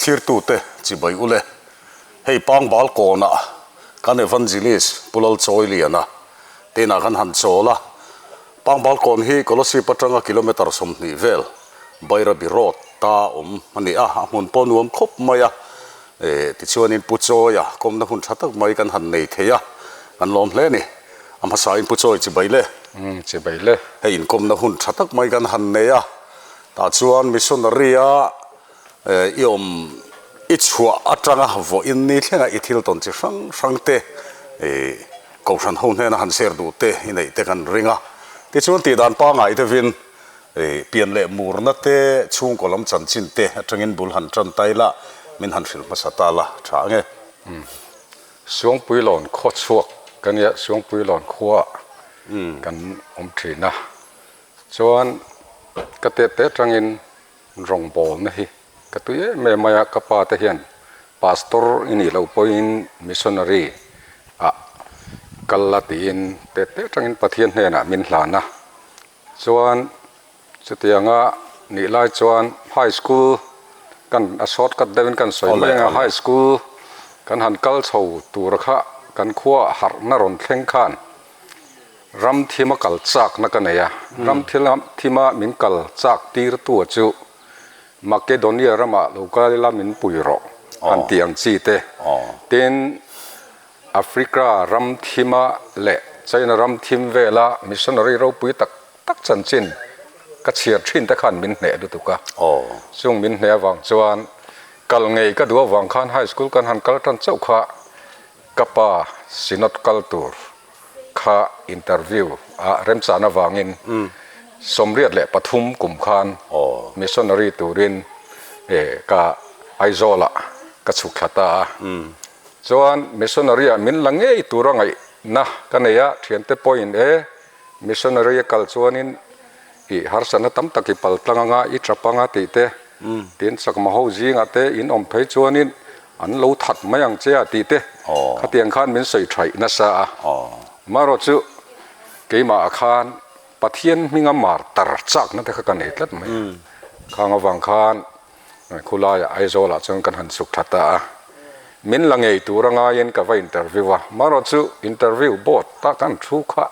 thir tu te chi bai ule hei Pangbalkawn kan Evangelist Lalchawiliana tena kan han chola Pangbalkawn hi kolosi patanga kilometer somni vel baira birot ta mani mun ponuam khop maya ti chuanin puchoya komna hun thatak mai kan han nei theya kan lom hle ni amhasa in puchoi chi baile hei in komna hun thatak mai kan han neya ta chuan Missionary iom ichua atanga vo in ni thlenga ithil ton chi sang te ko san hon hena han ser du te inei te kan ringa ti chuan ti dan pa ngai te vin pian le murna te chung kolam chanchin te atangin bul han tran taila min han fil masatala thange suang puilon kho chuak kan ya suang puilon khuwa kan thina chuan ka te tangin rong bol na hi ka tu me maya ka pa te hian pastor ini lo point missionary kalatin te tangin pathian hena min hlana chuan chutianga ni lai chuan high school kan asot kat devin kan soimenga high school kan han kal chho tur kha kan khuwa har na ron thleng khan ram thima kal chak na kanaya ram thima min kal chak tir tu chu Macedonia rama local la min puiro an tiang chi te ten Africa ram thima le China ram thim vela missionary ro pui tak chanchin ka chiar thin ta khan min hne du tuka chung min hne wang chuan kal ngei ka duwa wang khan high school kan han kal tan chau kha kapa sinot kal tur kha interview rem chana wangin somriat le pathum kum khan missionary turin ka aizola ka chukhata chuan missionary min langei turangai na kaneya thiante point missionary kal chuanin i harsana tam taki pal tlanga i trapanga ti te tin sakma ho jinga te in om phei chuanin an lo that mayang chea ti te khatiang khan min sei thai na sa maro chu keima khan pathian minga mar tar chak na te kha kan etlat mai khanga wang khan khulaya aizola chung kan han suk thata min langei turanga yen ka va interview maro chu interview bot ta kan thu kha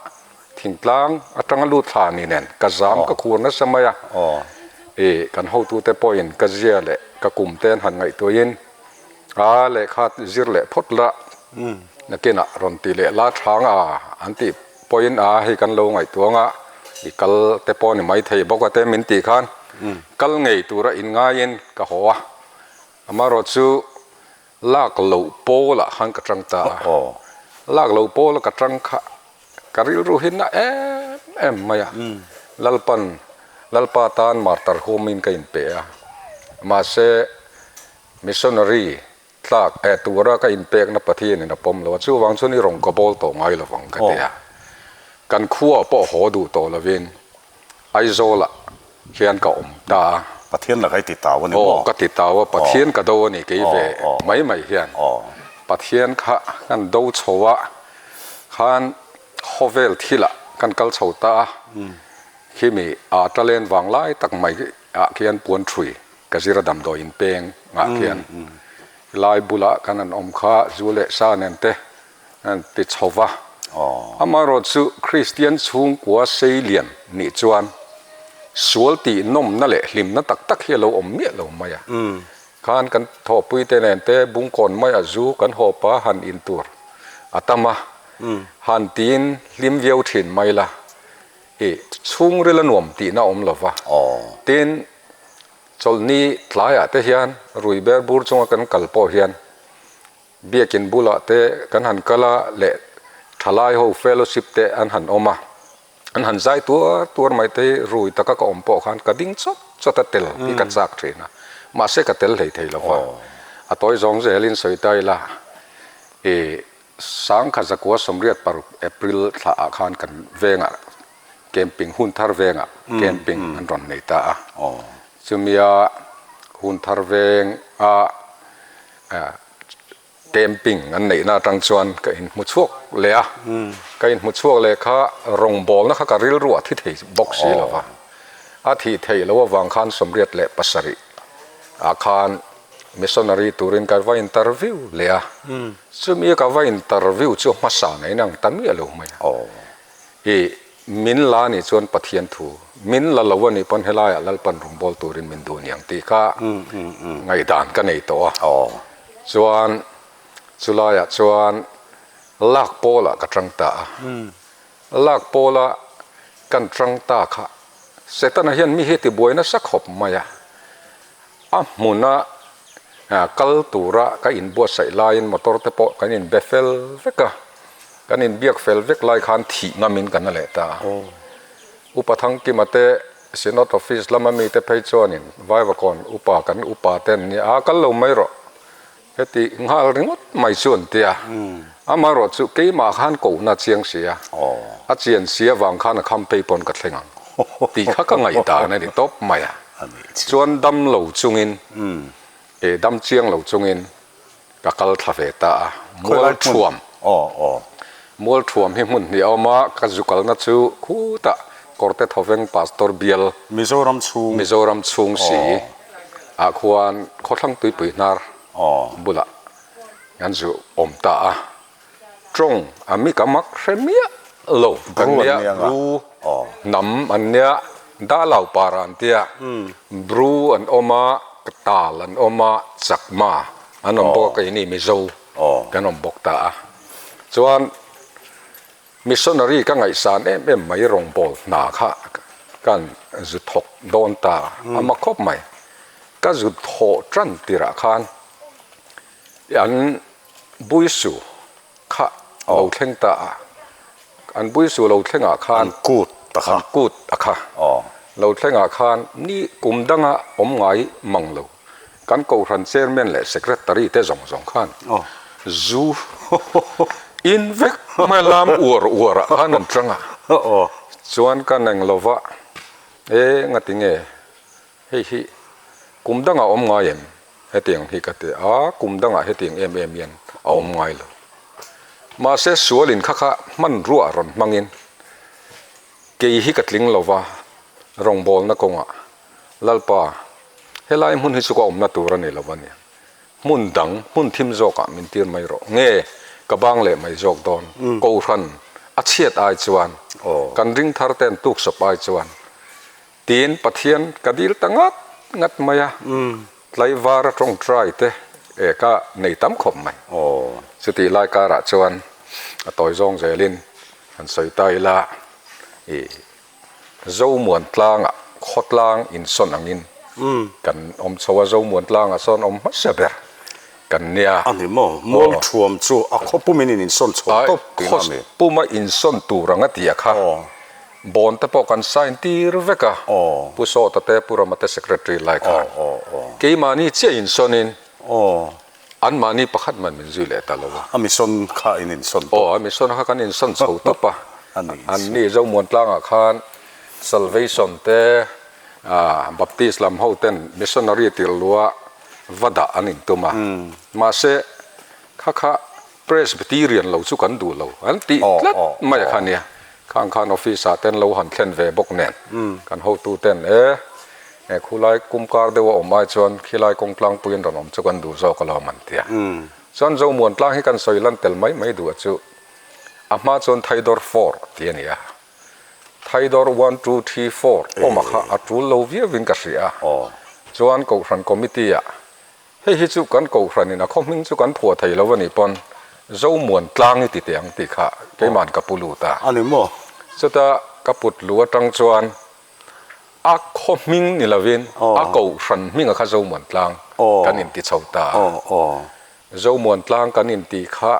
thingtlang atanga lu thla ni nen ka zam ka khur na samaya kan ho tu te point ka zia le ka kum ten han ngai to yin le khat zir le photla na kena ron ti le la thanga anti point hi kan lo ngai tuanga i kal te pon mai thei boka te min ti khan kal ngei tura in nga yen ka hoa amaro chu lak lo pola han ka tang ta lak lo pola ka tang kha karil ruhin na em maya lalpa tan martar homin ka in pe ma se missionary tlak tura ka in pek na pathian na pom lo chu wang chu ni rong ka bol to ngai lo wang ka te kan khuwa po ho du to lovin aizola hian ka ta pathian la kai ti taw ni ka ti taw pathian ka do ni ke ve mai hian pathian kha kan do chowa khan hovel thila kan kal chhota khimi talen wang lai tak mai khian puan thrui ka zira dam do in peng nga khian lai bula kan an om kha zule sa nen te an ti chowa amaro chu Christian chung kwa seilian ni chuan sual ti nom na le hlim na tak helo om mi lo maya khan kan tho pui te nen te bung kon maya zu kan ho pa han in tur atama han tin hlim viau thin mai la chung rela nuam ti na om lova tin cholni tlaya te hian ruiber bur chunga kan kalpo hian biakin bula te kan han kala le thalai ho fellowship te an han oma an han zai tur mai te rui taka ka ompo khan ka ding chota tel ki ka chak thina ma se ka tel thei lova atoi zong zelin soitai la sang kha zakwa somriat par April thla khan kan venga camping hun thar venga camping an ron nei ta chumia hun thar veng camping an nei na tang chuan ka in mu chuak le ka in mu chuak le kha rong bol na kha ka ril ru thi thei box si lova thi thei lo wang khan somriat le pasari khan missionary turin ka va interview le a chumi ka va interview chu ma sa nei nang tam mi lo mai e min la ni chuan pathian thu min la lo ni pon helai lal pan rum bol turin min du niang ti kha ngai dan ka nei to chuan chulaya chuan lak pola ka tang ta lak pola kan tang ta kha setana hian mi he ti boina sakhop maya muna kal tura ka in bo sai lain motor te po kan in befel veka kan in biak fel vek lai khan thi ngamin kan le ta upathang ki mate sinot office lama mi te phei chonin vaiwa kon upa kan upa ten ni a kal lo mai ro heti ngal ringot mai chuan tia ama ro chu ke ma khan ko na chiang sia a chian sia wang khan kham pe pon ka thlengang ti kha ka ngai ta na ni top maya chuan dam lo chungin dam chiang lo chungin ka kal thave ta mol thuam mol thuam hi mun ni oma ka zukal na chu khu ta korte thoveng pastor bial mizoram chung si a khuan khothlang tui pui nar bula ngan zu om ta trong ami kamak remia lo kania ru nam ania da lau paran tia bru an oma tal an oma chakma anom bo ka ini mizo kanom bok ta chuan missionary ka ngai san em mai rong bol na kha kan zu thok don ta ama khop mai ka zu tho tran tira khan an buisu kha lo thleng ta an buisu lo thlenga khan kut akha lo thlenga khan ni kumdanga om ngai manglo kan ko ran chairman le secretary te zong khan zu in vek malam ur anan tranga chuan kan nang lova ngatinge hi kumdanga om ngai em hetiang hi kate kumdanga hetiang em yan om ngai lo ma se sualin kha man ruwa ron mangin ke hi katling lova rong bol na konga lalpa helai mun hi chu ko om na tur ani lovani mun dang mun thim zo ka min tir mai ro nge ka bang le mai jok don ko ran a chiat ai chuan kan ring thar ten tuk sop ai chuan tin pathian kadil tangat ngat maya tlai war tong trai te ka nei tam khop mai chuti lai ka ra chuan a toy zong zelin an soi tai la zo muan tlang khotlang in son angin kan om chawa zo muan tlang a son om saber kan nia ani mo mol thuam chu a khopumin in son chho top khos puma in son turanga tia kha bon te po kan sign tir veka pu so ta te pura mate secretary lai kha ke mani che in sonin an mani pakhat man min zui le ta lo ami son kha in son ami son kha kan in son chho to pa an ni zo muan tlang a khan salvation te baptist lam ho ten missionary til lua vada anin tuma ma se kha presbyterian lo chu kan du lo an ti tlat mai khania khang office ten lo han thlen ve bok nen kan ho tu ten khulai kumkar dewa omai chon khilai kongplang puin ronom chu kan du zo kala man tia chon zo muan tlang hi kan soilan tel mai du chu ama chon thaidor 4 tiania thaidor 1 2 3 4 oma kha atul lo via win ka ria chuan ko ran committee hi chu kan ko ran in a khoming chu kan phua thei lo wani pon zo muan tlang ti tiang ti kha ke man ka pulu ta ani mo chuta kaput lua tang chuan a khoming ni lovin a ko ran minga kha zo muan tlang kan in ti chauta zo muan tlang kan in ti kha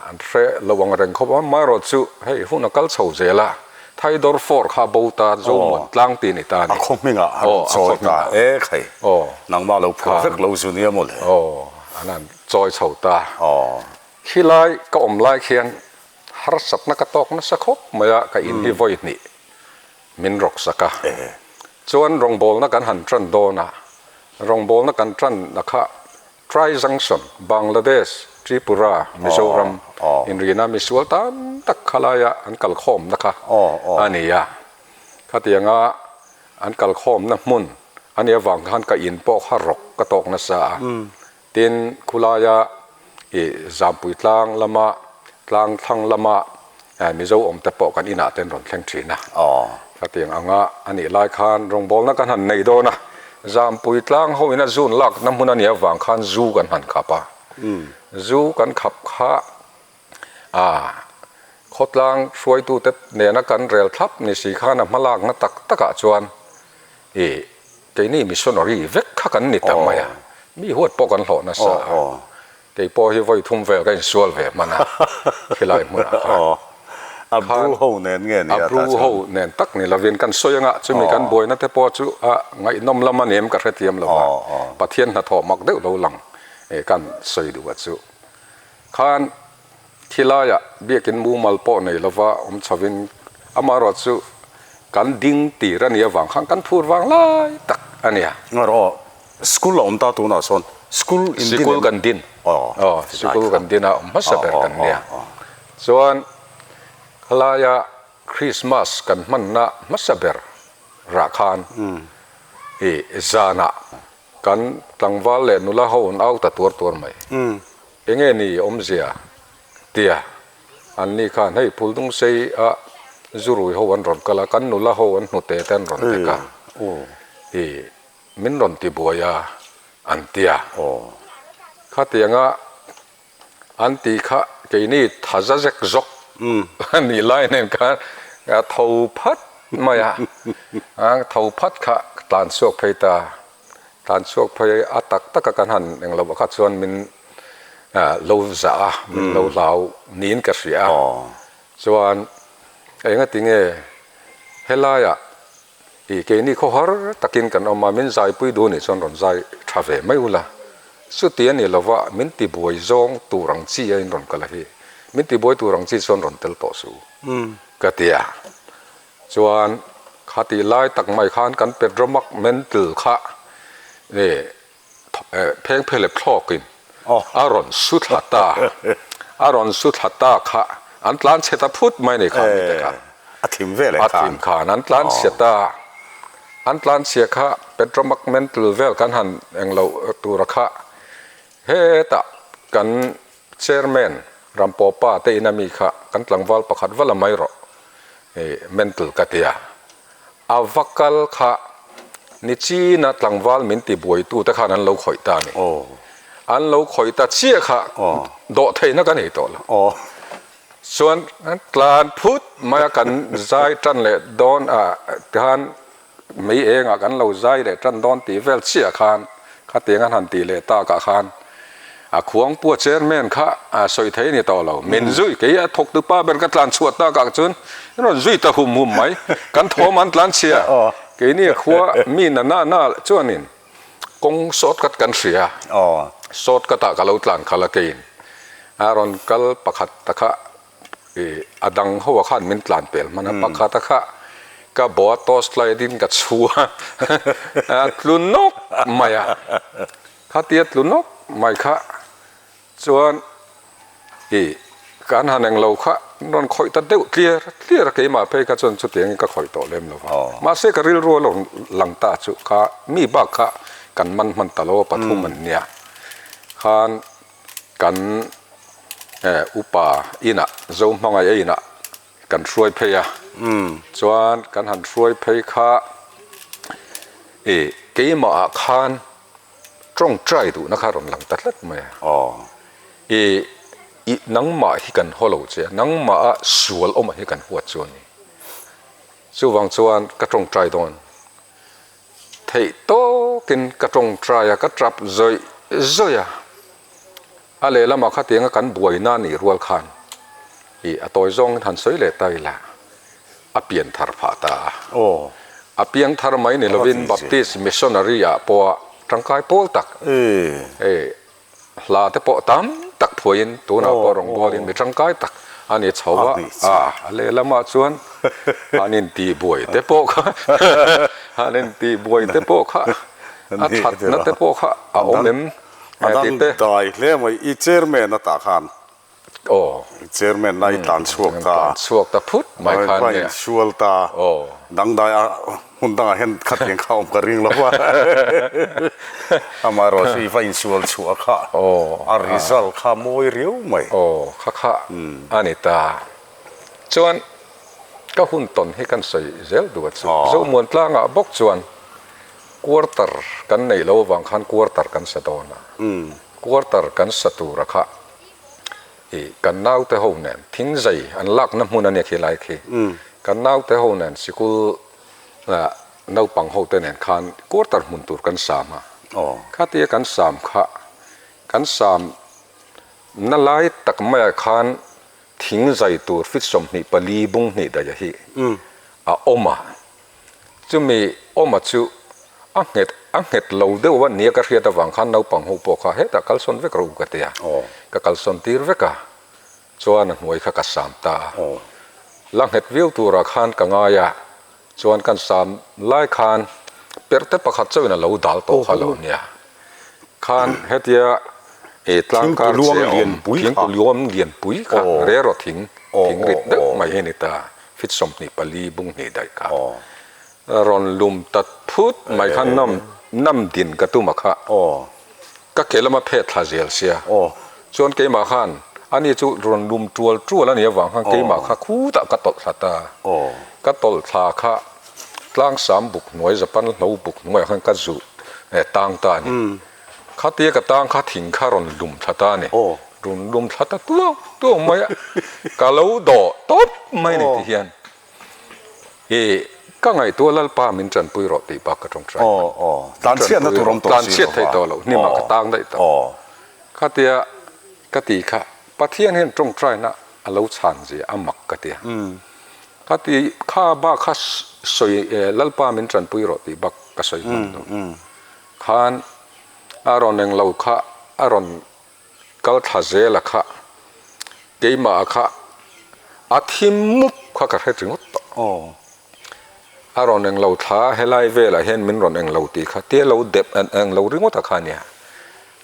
an re lawang reng kho ma ro chu hei huna kal chho zela thaidor 4 kha bota zo muan tlang ti ni ta ni khominga choi ta khai nang ma lo perfect lo su ni amol anan choi chho ta khilai ka om lai khian har sat na ka tok na sakhop maya ka in hi voi ni min rok saka chuan rong bol na kan han tran do na rong bol na kan tran na kha tri junction bangladesh tripura mizoram in rina misual tan tak khalaya an kal khom na kha ania khatianga an kal khom na mun ania wang khan ka in po kha rok กระตกนัสเตียนคุลายาจามปุยตางละมาตางทั้งละมามิโซอมแต่ปอกันอินาเต็นรอนแข่งจีนะก็เตียงอ่างอันนี้ลายคานรงบอลนักกันหันในโดนะจามปุยตางเขาอินาจูนลักน้ำมันเนี่ยวางคานจูกันหันขับจูกันขับข้าขดลางช่วยตู้เต็ดเนี่ยนักกันเรลทับนี่สีข้านะมาลากนักตักตะกะจวนเกนี่มิชชันนารีเวกข้ากันนี่ทำไมมีหัวปอกันหล่อนะสาเกย์พอที่ไว้ทุ่มเวลกันสวลเวมันนะที่ไรมึงอับรูโฮเนนเงี้ยนี่อับรูโฮเนนตักนี่เราเวียนกันสวยงะจะมีกันบ่อยนะแต่พอจู่ไงนมละมันเนียมกับเทียมเราปะเทียนหัดถอมักเดือดเราหลังกันสวยดูว่าจู่ข้านที่ลายเบียกินมูมัลปอในละว่าชวินอามารอจู่กันดิ้งตีรันเนียวางข้างกันพูดวางไล่ตักอันเนี้ยงั้นสกุลเราตาตัวน่ะส่วนสกุลกันดินสกุลกันดินอ่ะมัสเบอร์กันเนี่ยส่วนขลายคริสต์มาสกันมันนะมัสเบอร์ราคานจานะกันตั้งวันเล่นุละหัวเอาแต่ตัวไหมเองนี่เสียเตียอันนี้ข้าให้พูดตรงเสียจุรุยหัวรอนกันละกันนุละหัวนุเตเต้นรอนเด็กมินรอนติบัวยาอันเตียข้าเตียงอันตีข้าเกนี่ทัศจกจกอันนี้ไล่เนี่ยกันเท่าพัดมาเท่าพัดข้าตานสวกเพตาตานสวกเพยอัตักตะกันหันอย่างเราบอกข้าส่วนมินโลจ่ามินโลลาวนินกระเสียส่วนไอ้เงี้ยติงเฮลายเกนี่เขาหาตะกินกันออกมามินใจปุยดูนี่ส่วนรอนใจทราเวไม่อุละสุดที่นี่เราว่ามินติบวยจงตูรังจีไอ้รอนกันละฮีมินติบวยตูรังจีส่วนรอนเตลปอสูกะเตียส่วนข้าตีไล่ตักไม้ขานกันเป็นระมักเมนติลข้านี่เพลงเพลบคลอกินอารอนสุดหัตตาข้าอันตลานเชตพุทธไม่ในข้ามีแต่ข้าอาทิมเวลอาทิมข้าอันตลานเสียตาอันตลานเสียข้าเป็นระมักเมนติลเวลกันหันเองเราตัวระข้าเฮตะกันเชอร์แมนรัมปอป้าเตอินามีข้ากันหลังวัลประคัดวัลไม่รอเมนติลกัตยาอาวักกัลข้านิจีนัดหลังวัลมินติบวยตู้แต่ข้านั้นเราคอยตานี่อันเราคอยตาเชี่ยข้าโดดเทนักกันเหตุละส่วนกลานพุทธมากันใจจันเลยโดนการไม่เองกันเราใจเลยจันโดนตีเวลเชี่ยขานข้าเตียงกันหันตีเลยตากะขานขวงปวดเชอร์แมนข้าสวยเทนี่ต่อเราเมนจุยกี่ทกตุป้าเป็นกันหลานสวดตากะจุนนั่นจุยตะหุ่มไหมกันทอมันหลานเชี่ยกี่นี่ขวมีน่าจวนนินกงสดกัดกันเสียสดกัดตากะเราหลานขลักกินอารอนกัลประคัตตะขะอดังหัวขันมินหลานเปลมันประคัตตะขะก็บอตอสไลดินกัดชัวลุนนกไม่ข้าเตียดลุนนกไม่ข้าส่วนการหันแห่งเราข้านอนคอยตัดเดือดเคลียร์กี่มาเพื่อการจนสุดที่ยังก็คอยต่อเล่มเรามาเสกริลรัวหลังตาสุข้ามีบ้าข้ากันมันตลอดปฐุมมันเนี่ยข้านกันอุปาอินะโจมมังไงอินะกันช่วยเพียส่วนกันหันช่วยเพียข้ากี่มาข้านตรงใจดูนะครับรอนหลังตัดเล็ดไหมนังมาที่กันฮัลโหลเจ้านังมาสวลออกมาที่กันหัวจวนส่วนส่วนกระตรงใจตอนเที่โตกินกระตรงใจกระจับใจอะไรแล้วมาข้าเตียงกันบวยหน้านี่รัวขันตัวจงทันสวยเลยตายละเปลี่ยนทาร์พาตาเปลี่ยนทาร์ไม่เนี่ยเราเป็นบัพติสมิชชันนารีพอร่างกายโปตักลาแต่ปอตามตักพวยตัวน่ะปอรองบอลินมีร่างกายตักอันนี้ชาวบ้านอะไรแล้วมาชวนอันนี้ตีบวยแต่ปอค่ะอันนี้ตีบวยแต่ปอค่ะถัดนั่นแต่ปอค่ะเอาเมมติดตายเลี้ยงไว้อีเจอร์แมนน่ะตาขันเจอร์แมนไล่ตันสวกตาพุทธไม่ขันเนี่ยชวลตาดังได้หุ่นดังเห็นขัดยังเข้ากระริงแล้วว่า amaro si fa insual chua kha a result kha moi riu mai kha anita chuan ka hun ton hi kan soi zel du chu zo mon tlanga bok chuan quarter kan nei lo wang khan quarter kan sadona quarter kan satura kha kan nau te ho nen thing zai an lak na mun ane khilai khi kan nau te ho nen sikul nau pang ho te nen khan quarter mun tur kan sama kha te kan sam kha kan sam na lai tak ma khan thing zai tur fit som ni pali bung ni da hi oma chumi oma chu anget lo de wa nia ka hriat awang khan nau pang ho po kha he ta kalson vek ro ka te ka kalson tir veka chuan hnuai kha ka sam ta langhet viu tura khan ka nga ya chuan kan sam lai khan perte pakhat chawina lo dal to khalo nia khan hetia tlang kar luam lian pui kha re ro thing rit de mai he ni ta fit som ni pali bung ni dai ka ron lum tat phut mai khan nam din ka tu ma kha ka kelama phe tha zel sia chuan ke ma khan ani chu ron lum tual ani awang khan ke ma kha khu ta ka tol thata ka tol tha kha tlang sam buk noi japan lo buk noi khan ka zu tang ta ni kha te ka tang kha thing kha ron lum thata ni ron lum thata tu mai ka lo do top mai ni ti hian ka ngai tu lal pa min chan pui ro ti ba ka tong trai tan chiat na tu rom to tan chiat thei to lo ni ma ka tang dai to kha tia ka ti kha pathian hen tong trai na alo chan ji amak ka tia kha ti kha ba kha soi lal pa min chan pui ro ti ba ka soi man do khan aron eng lo kha aron kal tha je la kha ke ma kha athim mup kha ka he tringot to aron eng lo tha helai vela hen min ron eng lo ti kha te lo dep an eng lo ringo ta khania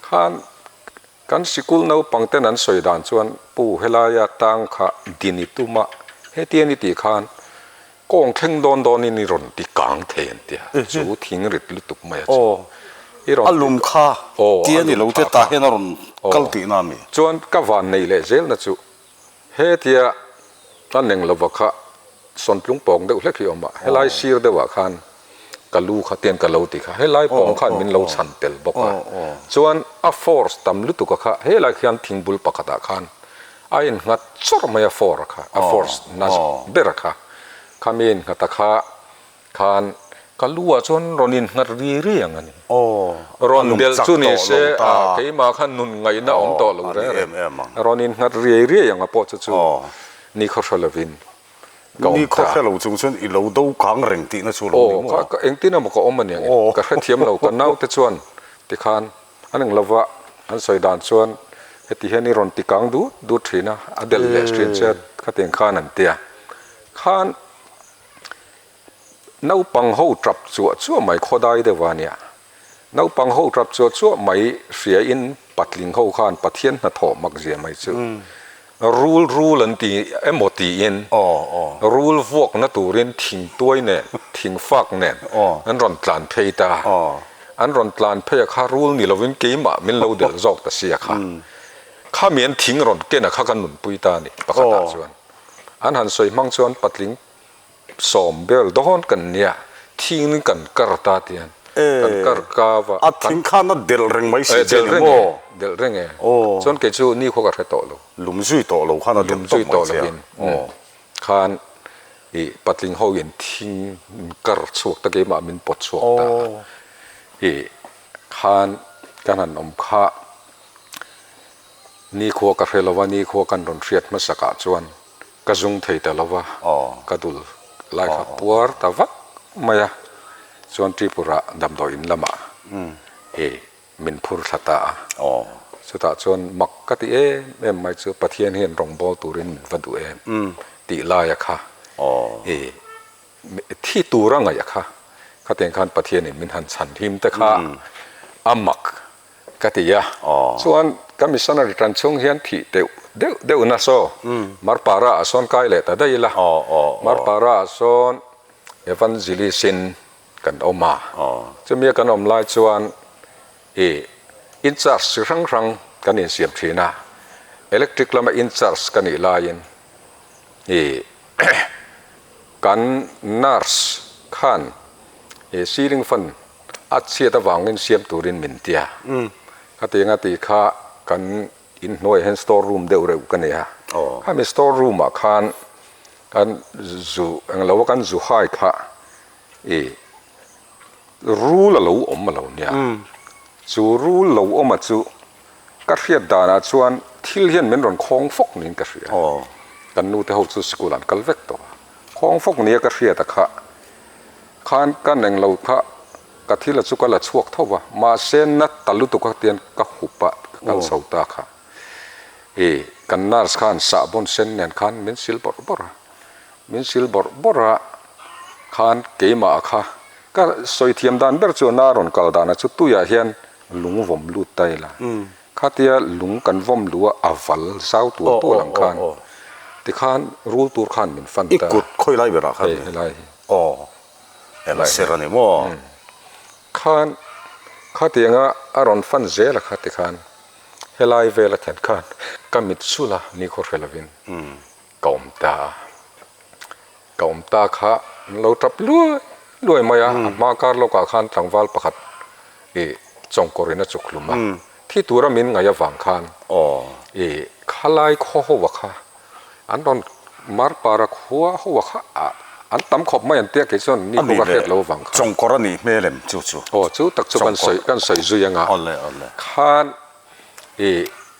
khan kan sikul no pangten an soidan chuan pu helaya tang kha dini tuma he ti ani ti khan kong theng don ni ron ti kang then tia chu thing rit lutuk mai chu iron alum kha ti ani lo te ta hen ron kal ti na mi chuan ka van nei le zel na chu he tia tan neng lo kha son plung pong de hlek hi oma helai sir de wa khan kalu kha ten ka lo ti kha helai pong khan min lo chan tel boka chuan a force tam lu tu ka kha helai khian thingbul pakata khan a in ngat chor maya for kha a force nas ber kha khamin ngata kha khan kalua chuan ronin ngat ri angani ron del chu ni se ke ma khan nun ngai na om to lo re ronin ngat ri anga po chu ni khoshalovin ni kho khelo chung chun I lo do kang reng ti na chu lo ni mo ka eng tin ma ko om ani ka kha thiam lo ka nau te chuan ti khan aneng lova an soi dan chuan heti heni ron ti kang du thina adel le street chat kha teng khan an tia khan nau pang ho trap chu mai khodai de wania nau pang ho trap chu mai ria in patling ho khan pathian na tho mak zia mai chu rule an ti emoti in rule vok na turin thing toy ne thing fak ne an ron tlan pheita an ron tlan phe kha rule ni lovin ke ma min lo del jok ta sia kha kha mian thing ron ke na kha kan nun puita ni pakata chuan an han soi mang chuan patling som bel don kan nia thing kan karta tian kan kar ka wa a thing khan na del reng mai si del reng chuan ke chu ni kho ka the to lo lum zui to lo khan lum zui to lo in khan patling ho in thing kar chuak ta ke ma min pot chuak ta khan kanan om kha ni kho ka hrelowa ni kho kan ron hriat ma saka chuan ka zung thei ta lova ka dul lai kha puar ta vak maya chuan tripura dam do in lama min phur thata chuta chuan mak ka ti em mai chu pathian hian rong bol turin vadu ti la ya kha thi turanga ya kha khateng khan pathian in min han chan him ta kha amak ka ti ya chuan ka missionary tran chung hian thi deu na so mar para ason kai le ta dai la mar para ason evangelism kan oma chumi kan om lai chuan in charge ครั้งกันนี่เสียบทีนะ electric แล้วมา in charge กันนี่ลายินกัน nurse ขันceiling fan อัดเสียตะวางเงินเสียมตูรินมินเตียข้าตีงาตีข้ากันอินหน่วยเห็น store room เดียวเร็วกันเนี่ยข้ามี store room อ่ะขันกันจูเราว่ากันจูไฮข้ารู้ละเราอมมาเราเนี่ยจูรู้เราอมมาจูก็เรียดดานะชวนที่เรียนเหมือนรอนคงฟกนี่ก็เรียกันนู่นที่เขาจูสกุลันกัลเวกตัวคงฟกนี่ก็เรียดแต่ข้าขันกันเองเราข้ากะที่ละสุกละชวกเท่าว่ามาเส้นนัดตลุตุกเตียนกะหุบปะกันสาวตาค่ะกันนาร์สขันสาบนเส้นเนี่ยขันมินซิลบอร์บอร์มินซิลบอร์บอร์ขันเกมาค่ะก็สอยเทียมดานเบอร์จูนารอนกัลดานะชุดตุยาเฮียนลุงวอมลุไตละข้าเตียลุงกันวอมลัวอาฟัลสาวตัวหลังขันที่ขันรูตัวขันมินฟันตาอีกกุดค่อยไล่เวลาครับไล่เอลเซรานิโมข้าเตียงอารอนฟันเจละข้าติขันเฮลัยเวลแทนขันก็มิดสุละนี่โคเรลวินกอมตาข้าเราจับรวยมามาการโลกาขันจังวัลประคัดจงกอรินจุกลุมาที่ตัวมินไงฟังขันข้าไล่ข้อหัวข้าอันตอนมาร์ปารักหัวหัวข้าอันตั้มขบไม่ยันเตี้ยกิจนี่ก็ประเทศเราฟังจงกรณีเมลมจู่จู่ตักจุกันใส่จุยังขัน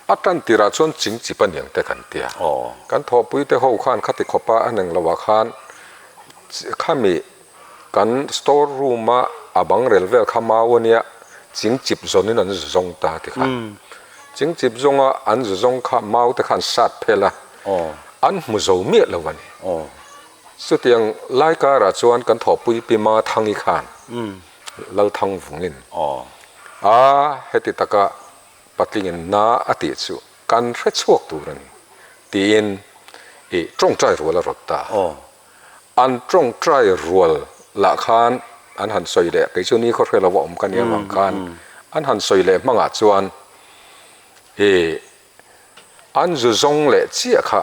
อัตันติราชนจริงจีบันยังแต่กันเตียกันทอปุยแต่เขาขันขัดติขบปะอันหนึ่งเราว่าขันข้ามีกันสโตร์รูมมาอาบังเรลเวลข้ามาวันนี้จริงจีบจนนี่นั่นจงตาที่ขันจริงจีบจงอันจงข้ามาแต่ขันสัตว์เพลาอันมุโซเมียละวันนี้สุดยังไล่การาชวนกันถอปุยปีมาทางอีขานเราทางฝุ่งนินเหตุตะกะปฏิญนาอติสุกันเรชวกตัวนี้ตีนจงใจรัวละรถตาอันจงใจรัวละขานอันหันสอยเละกิจนี้เขาเรียกว่าอมกันเนี่ยบางขานอันหันสอยเละมังอาจวนอันจุจงเละเจี๊ยค่ะ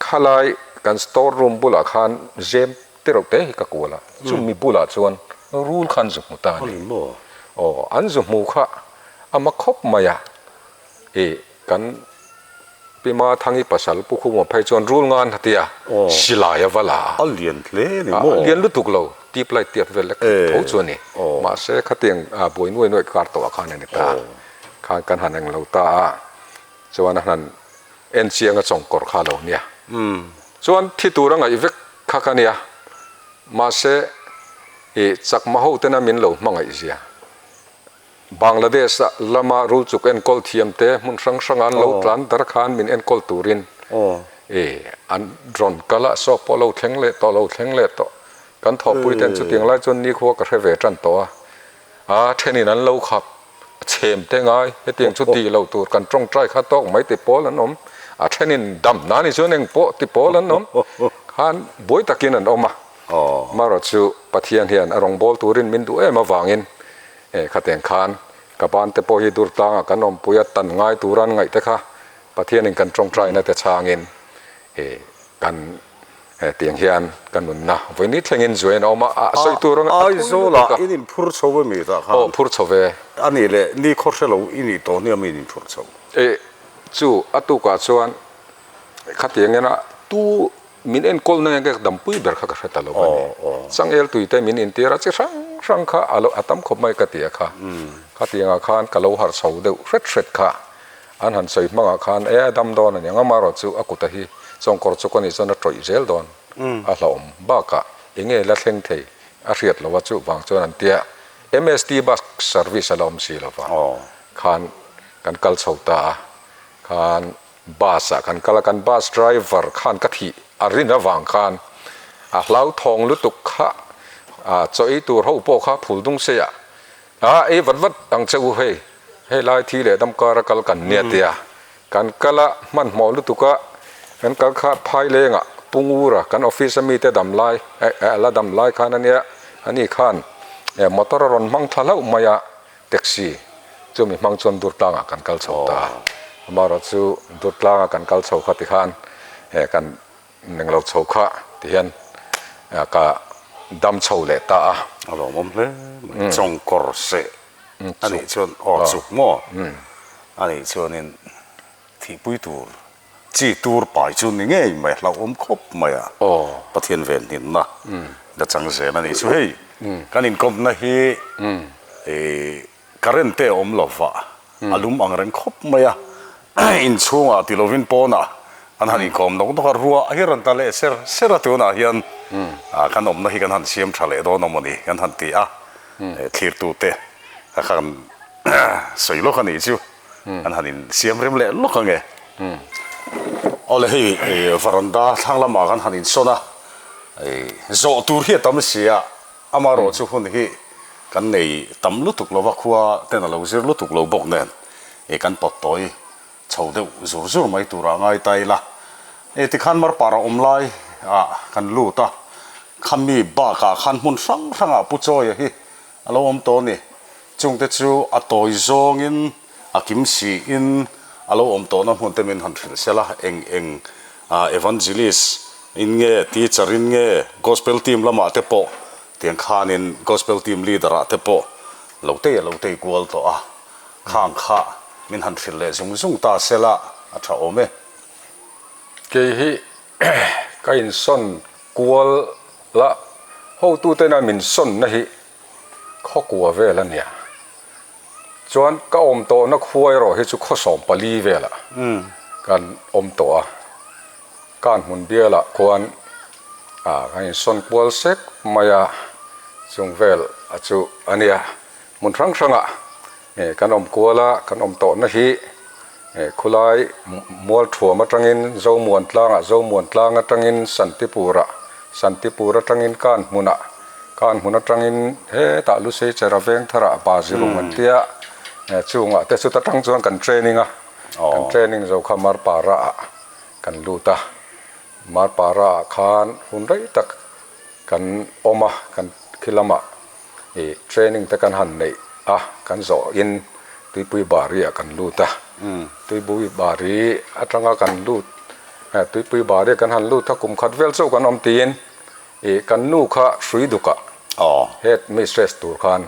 ข้าไลกันสโตร์รูมบุลาขันเจมเตรกเตะกับกูละจุมีบุลาชวนรูลขันจุมุตานีอันจุมุขะอามาคบมายากันปีมาทางอีปัสสาวะปุคุมไปชวนรูลงานหัตยาศิลายาวลาเลียนเลยนี่เลียนลุตุกเราตีปลายเตียเวลเล็กโถชวนนี่มาเสกขัดยังบวยนุ่ยการตัวขันนี่ตาขันกันหันยังเราตาชวนนั้นเอ็นเชียงก็ส่งกอดขาเราเนี่ยส่วนที่ตัวเราไงเวกข้ากันเนี่ยมาเสจากมหาอุตนามินเรามั่งไงเสียบังลาเทศละมารู้จุกเอ็นกอลเทียมเตะมุนสังสังอันเราตรันดาร์ขานมินเอ็นกอลตูรินอันดรอนกะละสอบพอเราเทงเล่ต่อเราเทงเล่ต่อกันทอปุยเต็นจุดยังไล่จนนี้ขัวกระเวจันตัวเทนี่นั้นเราขับเชมเตงไงให้เตียงชุดดีเราตัวกันจ้องใจข้าต้องไม่ติดโป้แล้วน้องเทนินดำนั่นนี่ส่วนหนึ่งโป้ติดโป้แล้วน้องขันบวยตะกินนั่นออกมาเราชูปะเทียนเฮียนอารมณ์บอลตูรินมินดูมาวางอินข้าแต่งขานกับบ้านแต่พอฮิดูตางกันนมปุยตันง่ายตูรันง่ายแต่ค่ะประเทศหนึ่งกันตรงใจนะแต่ชาเงินกันเตียงเฮียนกันนุ่นนะวันนี้เงินสวยเอามาสวยตัวรังโซล่ะอินิพูดชาวมีตาค่ะพูดชาวอันนี้เลยนี่ข้อเสนออินิตัวเนี่ยมีนิพูดชาวจู่ตุกาชวนข้าเตียงเงี้ยนะตู้มินเอ็นกอลเนี่ยก็ดำปุยเบิร์ข้าก็เสร็จแล้ววันนี้สังเอลตุยแต่มินอินเตียร์จะสังข้าอาตัมขบไม่กติค่ะข้าเตียงอาคารกะโลหะสาวเดือดเร็ดค่ะอันหันใส่มังอาคารดำดอนอย่างมารอจู่อากุตะฮีทรงกอดจุกันนี่จนตรอยเจลดอนอาลอมบ้ากะยังไงละเส้นเทอาเรียดละวัจู่บางจวนอันเตีย MSD bus service อาลอมสีละฟังคานกันกัลสาวตาคานบัสกันกัลกันบัสไดรเวอร์คานกะทิอารินระวังคานเหล้าทองลุตุกข้าจอยตัวเขาปอกข้าผูดุงเสียวัดตั้งเจ้าให้ไล่ทีเลยดำการกัลกันเนี่ยเตียกันกัลมันหมอลุตุกะกันกัลข้าพายเลงปุงอูระกันออฟฟิศมีแต่ดำไล่ละดำไล่ข้านั่นเนี่ยอันนี้ข้านมอเตอร์รอนมังทะเลามายาแท็กซี่ chu mi mang chon dur tlang kan kal chho ta amaro chu dur tlang kan kal chho kha ti khan he kan neng lo chho kha ti hian ka dam chho le ta alo mom le chong kor se ani chon chuk mo ani chonin thi pui tur chi tur pai chun ni nge mai la khop mai a pathian ven nin na da chang se na ni chu hei kanin kom na hi current te lova alum angreng khop mai a in chunga tilovin pona an hani kom no to ruwa hiran ta le ser tu na hian kan na hi kan han siam thale do no moni kan han ti a thlir tu te kan soilo kan ni chu an hanin siam rem le lo kan nge ole hi varanda thanglama kan hanin sona zo tur hi tam sia amaro chu hun hi kan nei tam lutuk lova khuwa ten lo zir lutuk lo bok nen kan pot toy chho de zur zur mai tura ngai tai la ti khan mar para omlai kan lu ta khami ba ka khan mun sang sanga pu choi hi alo om to ni chung te chu a toy zong in a kim si in alo om to na hun te min han thil sela eng evangelist in nge teacher in nge gospel team lama te po tiang khan in gospel team leader te po lo te kwal to khang kha min han thil le zung ta sela a tha ome ke hi ka in son kwal la ho tu te na min son na hi kho kwa ve la nia chuan ka om to na khuai ro hi chu kho som pali ve la kan om to kan mun bia la kwan ka in son kwal sek maya chung vel chu ania mun rang kan om kwala kan om to na hi khulai mual thua ma tangin zo muan tlang atangin santipura tangin kan huna tangin he ta lu se chera veng thara ba zirung antia chunga te chu ta tang chuan kan training zo khamar para kan luta mar para khan hun rai tak kan oma kan khilama training te kan han nei kan zo in tuipui bari kan luta tuipui bari atanga kan lut tuipui bari kan han lut thakum khat vel chu kan om tin kan nu kha sui duka head mistress tur khan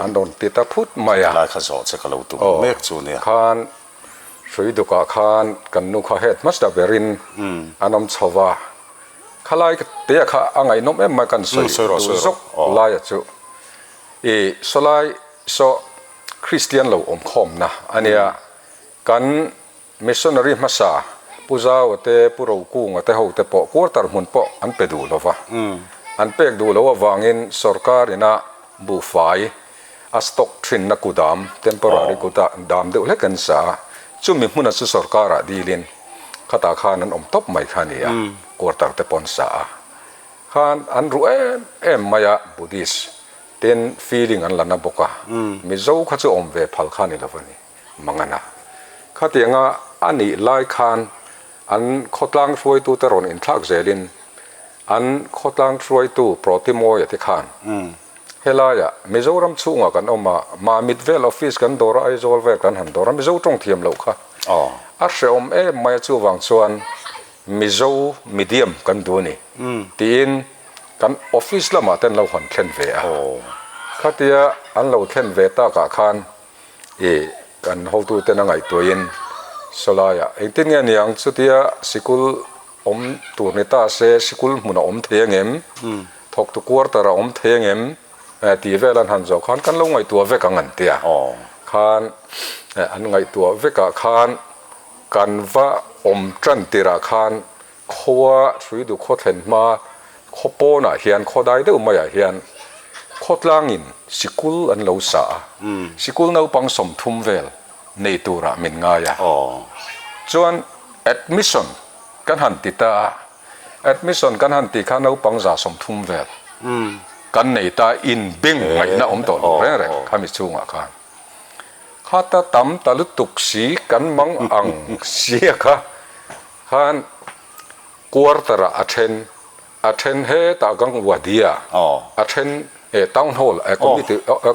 an don tita phut maya lai kha zo che kalo tu mek chu ne khan sui duka khan kan nu kha head master berin anom chowa khalai te kha angai nom em ma kan soi zok lai chu solai so Christian lo khom na ania kan missionary masa puja ote puro ku ngate ho te po quarter mun po an pe du lova an pek du lo wangin sarkar ina bu fai a stock thin na kudam temporary kuda dam de le kan sa chumi huna su sarkara dilin khata khan an om top mai khania quarter te pon sa khan an ru em maya buddhist ten feeling an lana boka mi zo kha chu om ve phal khani lovani mangana khatianga ani lai khan an khotlang hroi tu taron in thak zelin an khotlang hroi tu protimoy ati khan helaya mizoram chunga kan oma ma midvel office kan dora aizol ve kan han dora mizo tong thiam lo kha a hreom mai chu wang chuan mizo medium kan du ni tin kan office lama ten lo han thlen ve khatia an lo thlen ve ta ka khan kan ho tu ten angai toin solaya engtin nge niang chutia sikul om tur ni ta se sikul muna om thengem thok tu quarter om thengem ti velan han zo khan kan lo ngai tu ve ka ngan tia khan an ngai tu ve ka khan kan va om tran tira khan khowa thrui du kho thlen ma khopo na hian khodai de umaya hian khotlangin sikul an lo sa sikul no pang som thum vel nei tura min nga ya chuan admission kan han ti ta admission kan han ti kha no pang za som thum vel kan nei ta in beng ngai na om to re khami chunga khan khata tam talutuk si kan mang ang sia kha khan quarter attend he ta gang wadia attend town hall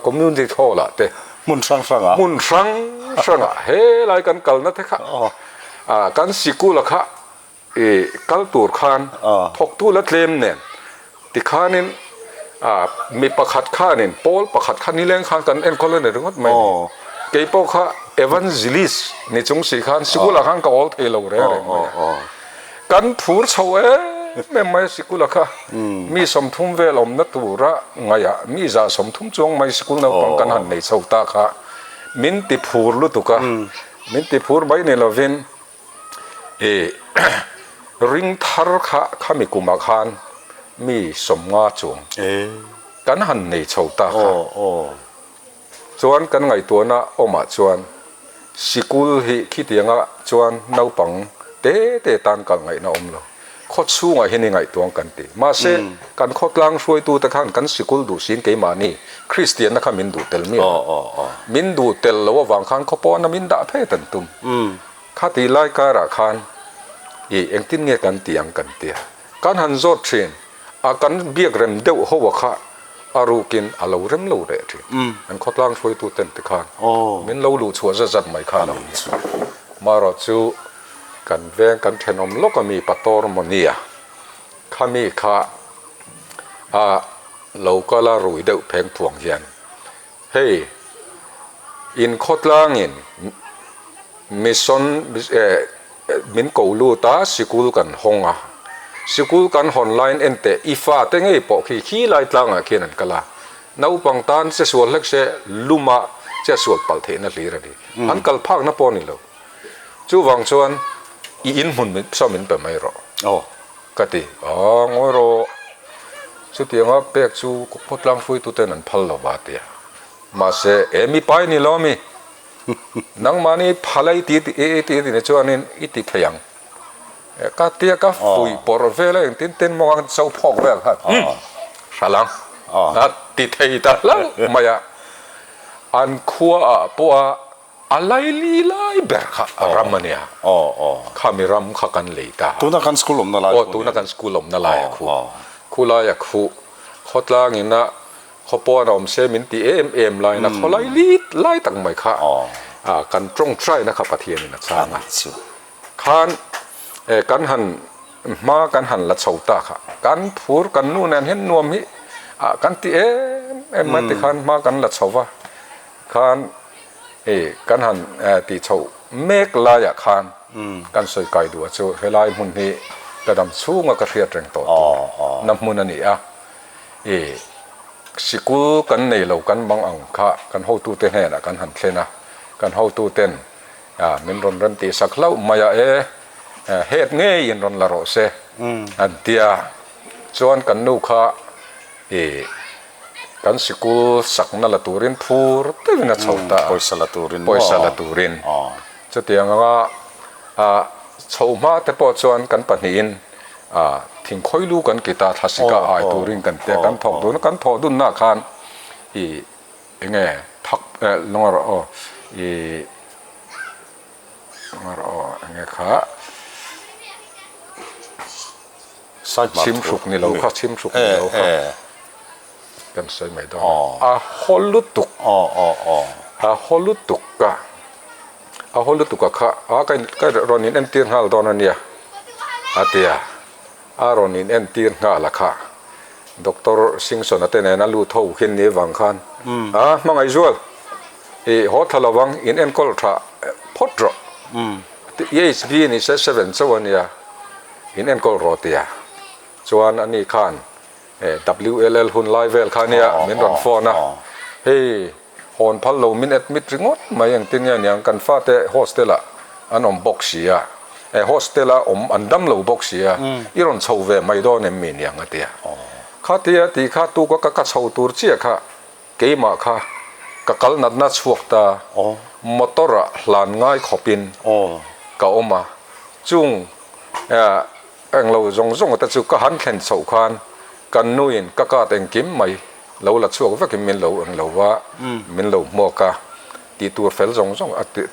community hall te มุนสังสังอ่ะมุนสังสังเฮ้ไรกันกัลนั่นเถอะค่ะกันสิกุลค่ะกัลตูร์ขานทกตู้ละเทมเนี่ยติขานินมีประคัดข้านินโพลประคัดข้านี่เลี้ยงขานกันเอ็นคนละเนี่ยรู้ไหมเกี่ยวกับข้า Evangelist นี่จงสีขานสิกุลขานก็ all เทลเลยอะไรกันผูร์ชาวไม่สิกุลค่ะมีสมทุมเวลอมนัตตุระไงมีจ่าสมทุมจงไม่สิกุลนับปังกันหันในชาวตาค่ะมินติผูร์ลุตุกะมินติผูร์ใบในละวินริงทาร์ค่ะข้ามีกุมาขานมีสมงาจงกันหันในชาวตาค่ะจวนกันไงตัวน่ะออกมาจวนสิกุลฮิคิดยังอ่ะจวนนับปังเตตันกันไงน่ะอมloโคตรสู้ไงเห็นยังไงตัวกันตีมาเสกันโคตรลังช่วยตัวตะขันกันสิกุลดูสินเกมานี่คริสเตียนนะครับมินดูเตลมีมินดูเตลแล้วว่าวังขันเขาปอนะมินด่าเพตันตุมข้าตีไล่การะขันเอ็งตินเงี้ยกันตียังกันเตียกันหันโจทย์เชนอากันเบียกเร็มเดวหัวข้าอารูกินอาลูเร็มลูเดทีอันโคตรลังช่วยตัวเต็มตะขันมินลูลูชัวจะจัดไม่ข้าเรามารอจูกันเวงกันเทนอมโลกมีปัตตอร์มเนียข้ามีข้าเราก็ละรู้เดือดเพลงพวงเฮียนเฮ้ยอินโคตรล่างอินมิชชั่นมินกูลูตาสิกุลกันฮงอ่ะสิกุลกันฮอนไลน์เอ็นเตอีฟ้าเต็งไอ้ปอกขี้ไล่ตางอ่ะแค่นั้นก็ละน้าปังตานเสส่วนเล็กเสลุมาเสส่วนปัลเทนลีระดีอันกัลพักนับปอนี่เราจู่วังชวนอินหุ่นสมินเป็นไม่รอก็ตีงอรอสุดที่งอเป็กจู่พดลังฟุยตุเตนันพัลลบาตีมาเสมีไปนี่ล้อมีนังมานี่พัลไอตีเนี่ยชวนนี่อิติขยังก็ตีก็ฟุยปอร์เวลเลยตินมองเสาพอกเวลครับฉลังติดเทียตแล้วมายาอันขัวปัวอะไรลีไลเบอร์ค่ะรำมันเนี่ยข้ามีรำข้ากันเลยตาตัวนักการสกุลมนั่นแหละตัวนักการสกุลมนั่นแหละคู่ลายคู่เขาตลางินนะเขาปอนอมเซมินตีเอ็มไลนะเขาไล่ตั้งไม่ค่ะกันตรงใจนะครับประเทศนี่นะใช่ไหมกันหันมากันหันละชาวตาค่ะกันพูดกันนู่นนั่นเห็นนวมฮิกันตีมันตีขันมากันละชาวว่าขันกันหันตีเช่าเมกลายคานกันสวยไกลดูว่าเฮลายมุนนี้กระดำสูงกับเทียดแรงต่อน้ำมุนนี่สิกูกันในเรากันบางอังค่ะกันหูตูเต้นนะกันหันเทนะกันหูตูเต้นมินรอนรันตีสักเล่ามายาเฮ็ดเงี้ยนรอนละโรเซอันเดียจวนกันนูค่ะกันสิกูสักนั่นละตูรินพูร์เต็มนะชาวตาปอยสละตูรินจะเตียงว่าชาวมาแต่พอชวนกันปนินทิ้งคอยลูกันกีตาทัศกาไอตูรินกันแต่กันถอดดุนหน้าคานยังไงทักลงรอยังไงค่ะชิมสุกนี่เราค่ะชิมสุกนี่เราค่ะกันใส่ไม่ได้ฮอลลุตุกฮอลลุตุกค่ะก็รอนินเอ็นตีนฮัลตอนนั้นเนี่ยเตียรอนินเอ็นตีนฮัลละค่ะดร.ซิงสันเตนนั้นรู้ทั่วขึ้นนี้วังคันมังไอจวลฮอทลวังอินเอ็นคอลทราพอดรESB นี่เซ7ส่วนเนี่ยอินเอ็นคอลโรเตียส่วนอันนี้คันWLL หุ่นไลเวลค่ะเนี่ยมินรอนฟอนะเฮ้ฮอนพัลโลมินเอ็ดมิตริงดมาอย่างที่เนี่ยยังกันฟาเตโฮสเตล่าอันอมบ็อกเสียโฮสเตล่าอันดัมโลบ็อกเสียอีรอนชาวเวไม่โดนเอ็มมินยังเตียข้าเตียตีข้าตู้ก็ชาวตูร์เชียค่ะเกี่ยมาค่ะกัลนัดนัดชวกตามอเตอร์หลานง่ายขบินก็ออกมาจุงเราจงแต่จุกหันแขนชาวคานกันนู่นก็แต่งกิมไม่เราละช่วงว่ากิมมินเราว่ามินเราหมวกะตีตัวเฟลจง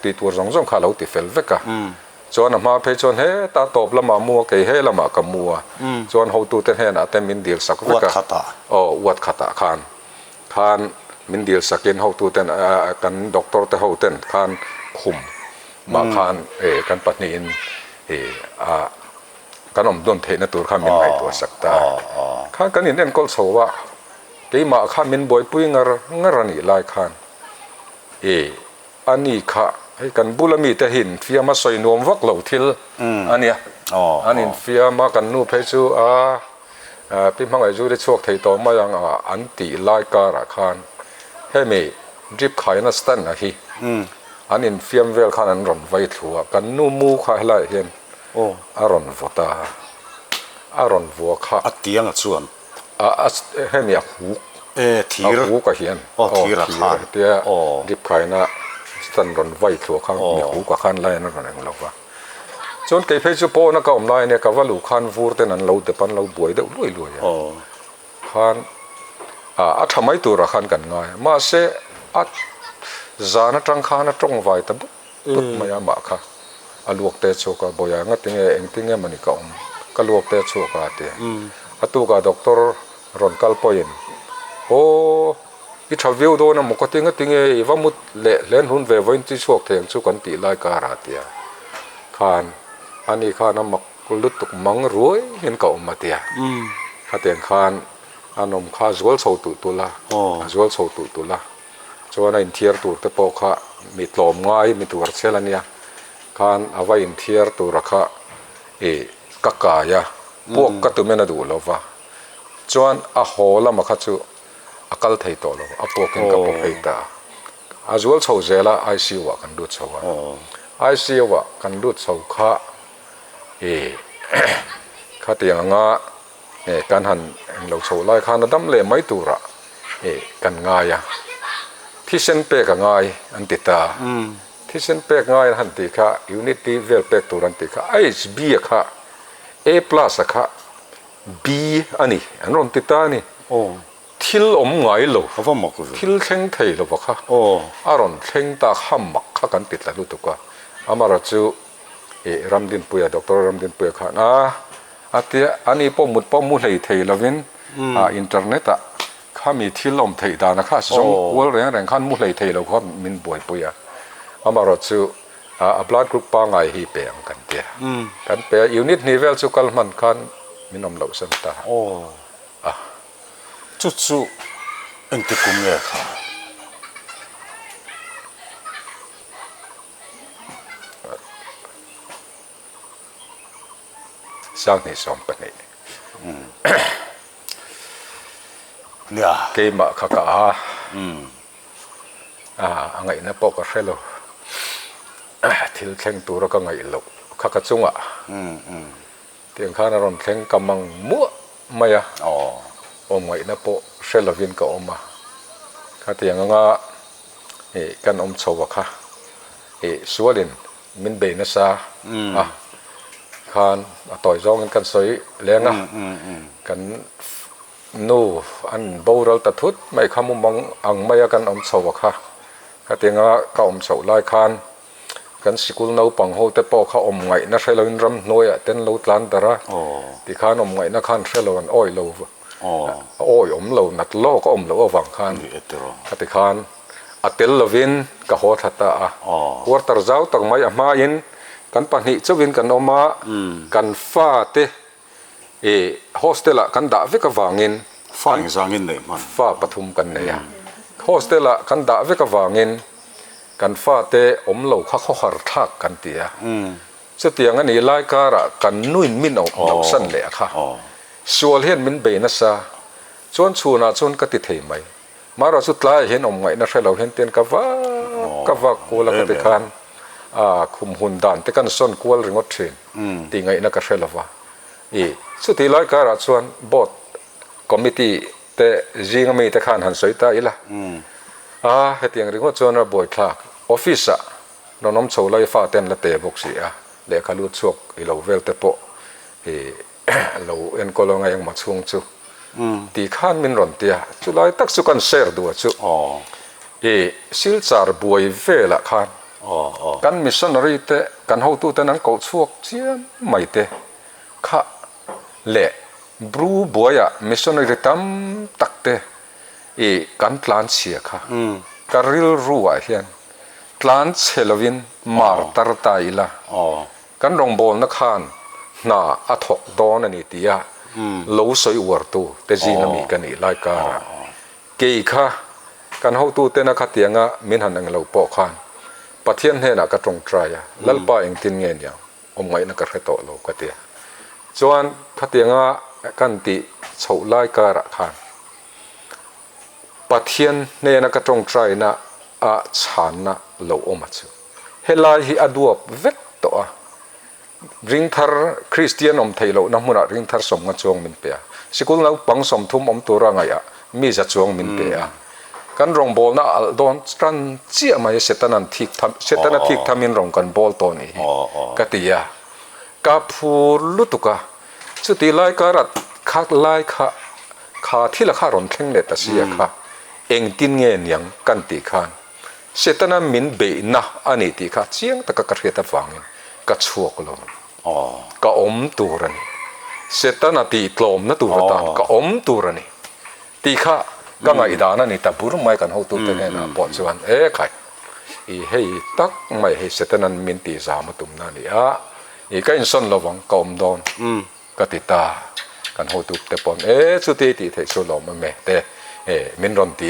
ตีตัวจงข้าเราตีเฟลเวกะจวนมาเพจวนเฮตาตบละมามัวเกยเฮละมากมัวจวนเขาตัวเต้นเฮนะแต่มินเดียกสักเวกะวัดขตาคาน มินเดียสกินเขาตัวเต็นกันด็อกเตอร์แต่เขาเต็นคานคุมมาคานกันปัตนินกันอมโดนเทนตัวข้ามินไงตัวสักตาข้ากันนี่เน้นก็สว่าที่มาข้ามินบอยปุยงารนี่ลายคานอันนี้ข้าให้กันบุลมีแต่หินเฟียมาใส่นวมวักเหล่าทิลอันเนี้ยอันนี้เฟียมากันนู่เพจูพี่มังไอจูได้ช่วงไทยต่อมายังอันตีลายการะคานให้มีดริปขายนัสตันนะฮีอันนี้เฟียมเวลขานันรอนไว้ถัวกันนู่มูขายไรเห็นอารอนวัตาอารอนวัวข้าอัดเตียงส่วนให้มีหูทีรหูก็เห็นทีระคานเดียดริปขายนะสตันรอนไว้ถัวข้างมีหูก็ขันไรนั่นอะไรของเราว่าจนเกิดเพจโป้นักอมไลน์เนี่ยกับว่าลูกขันฟูร์เตนันเราเดปันเราบวยเดือดรวยขันทำไมตัวละขันกันง่ายมาเสจานจังขานตรงไว้แต่บุตรมายามาค่ะลวกเตะโชกบอยางติงเองติงมันนี่ก็ก็ลวกเตะโชกาเตะตัวกับด็อกเตอร์รอนกัลปอยน์โอ้อีทวิวโดนมุกติงว่ามุดเล่นหุ่นเววันที่โชกเถียงชุกันตีไล่การาเตียขันอันนี้ข้าน้ำมักลุดตุกมังรวยเห็นเก่ามาเตียข้าเตียงข้านอันนมข้าจวลโซตุละจวลโซตุละจวนอินเทียร์ตัวเตปอข้ามีตลมง่ายมีตัวเชลันเนี่ยข้านเอาไว้อินเทียร์ตัวรักข้ากักกายะพวกกัตุเมนดูแล้วว่าจวนอาโหละมาข้าจูอักลไทยตัวแล้วพวกกินกับพวกไทยตาจวลโซเจละไอซีวะกันดูโซวะไอซีวะกันดูโซข้าข้าเตียงงาการหันเราโชว์ไล่ข้านั่นดำเล่ไม่ตัวละกันง่ายที่เส้นเปกง่ายอันติตาที่เส้นเปกง่ายหันติค่ะยูนิตี้เวลเปกตัวอันติค่ะไอซ์บีค่ะเอพลัสค่ะบีอันนี้อันนั้นติตานี่ทิลอมง่ายโลทิลเข่งไทยโลวะค่ะอารอนเข่งตาข้ามมักค่ะกันติดละรู้ตัวกว่าอามาราจูรำดินปุยด็อกเตอร์รำดินปุยค่ะอาเตียอันนี้ป้อมุดเลยไทยละวินอินเทอร์เน็ตข้ามีที่ลมไทยดานะข้าส่งวัวแรงขันมุดเลยไทยเราก็มินปุยอามาราจูบลัดกรุ๊ปปางไอฮีเปียงกันเตียกันเปียยูนิตนิเวลสุกัลมันขันมินอมเหล่าสันตาจุดเอ็งติกุมเนี่ยค่ะสร้างให้สมเป็นเนี่ยเกมะข้ากะไงนะปอกระเฟลทิลเข่งตัวเราก็ไงลูกข้ากะจุงเตียงข้านารอนเข่งกำมังมัวไม่ไงนะปอเฟลวินก็มาข้าเตียงงากันชาวะค่ะสวดินมินเบนซาขันต่อยจองกันสวยเลี้ยงกันนูอันบูรัลตัดทุดไม่ขมุมองอังไม่กันสาวะค่ะข้าเตียงก็สาวไล่ขันกันสกุลนูปังโฮเตปอข้าไงนะเชลวินรำน้อยเต้นลูตลันตระที่ขันไงนะขันเชลวันอ้อยลูอ้อยลูนัดโลก็ลูวังขันข้าติขันอัตลวินก็หัวทัตตาหัวตรเจ้าตั้งไม่มาอินกันปนิจวินกันออกมากันฟ้าเตโฮสเทลกันด่าวิกวางินฟ้าอย่างสางินเลยมันฟ้าปฐุมกันเนี่ยโฮสเทลกันด่าวิกวางินกันฟ้าเตเหล่าข้าเขาหาทักกันเตียสุดที่อย่างนี้ไล่การะกันนุ่ยมินเอาสั้นเลยค่ะส่วนเห็นมินเบนัสซาชวนชูนาชวนกติเทไหมมาเราสุดท้ายเห็นไงนะใช่เราเห็นเตียนกว่ากูละกติคานคุมหุ่นด่านแต่กันส่วนกวลริงวัดเทรนตีไงนักเชลวะสุดที่ไล่การะส่วนบอดคอมมิตี้แต่จิงมีแต่ขานหันสวยตาอีละเหตุอย่างริงวัดส่วนเราบ่อยคลากออฟฟิศเราน้อมโชว์ไล่ฟ้าเต้นละเตะบกเสียเด็กขาลุดชกเราเวลเตปเราเอ็นก็ลงไงยังมาช่วงจูตีขานมินรอนเตียจุไล่ตักสุกันเสียดูจูสิลจาร์บวยเวละขานกันมิชชันนารีเตกันhow tuเตนั้นเขาชวกเจียไม่เตข้าเละบรูบวยมิชชันนารีตั้มตักเต กันตลานเสียค่ะกริลรัวเฮียนตลานเชลวินมาร์ตร์ตายละกันรองบอลนักขันน่าอัฐกดอนนี่ตีอะโลสวยอวดตัวแต่จีนมีกันนี่ไล่การเกี่ยค่ะกันเขาตัวเต้นนักขัดยังอ่ะมินหันนังเราปอกขันปะเทียนเฮนักกระตรงใจอ่ะแล้วป้าเองทิ้งเงี้ยอย่างอมไงนักกระโตโลกเตียจวนขัดยังอ่ะกันติชาวไล่การะขันปะเทียนเนนักกระตรงใจนะอาชานะเราอมาชูเฮลายฮิอดวบเวกตัวริงทาร์คริสเตียนอมไทยเราน้ำมันริงทาร์สมงจวงมินเปียสิกุลเราปังสมทุมอมตัวร่างไงอ่ะมีจะจวงมินเปียกันรองบอลนะโดนสตันเจียมาเสตันันทิกทำเสตันันทิกทำมินรองกันบอลตัวนี้กัตยากับผู้ลุตุกะสุดที่ไล่การัดขาดไล่ขาที่ละขารอนแข็งเล็ดแต่เสียค่ะเองตินเงียนยังกันตีขันเสตันันมินเบนะอันนี้ตีค่ะเจียงตะกะกระเทียตะฟังกัชวกลมก็อมตัวนี่เสตันันตีกลมนะตัวตานก็อมตัวนี่ตีค่ะก็ไงดานั่นนี่แต่บุรุษไม่กันเขาตัวเต็มนะปอดชวนใครให้ตักไม่ให้เสตันันมินตีสามตุ่มนั่นนี่ก็อินสันระวังก็อมโดนก็ติดตากันเขาตัวแต่ปอนสุดที่ตีเทสุลมมันแต่มินรอนตี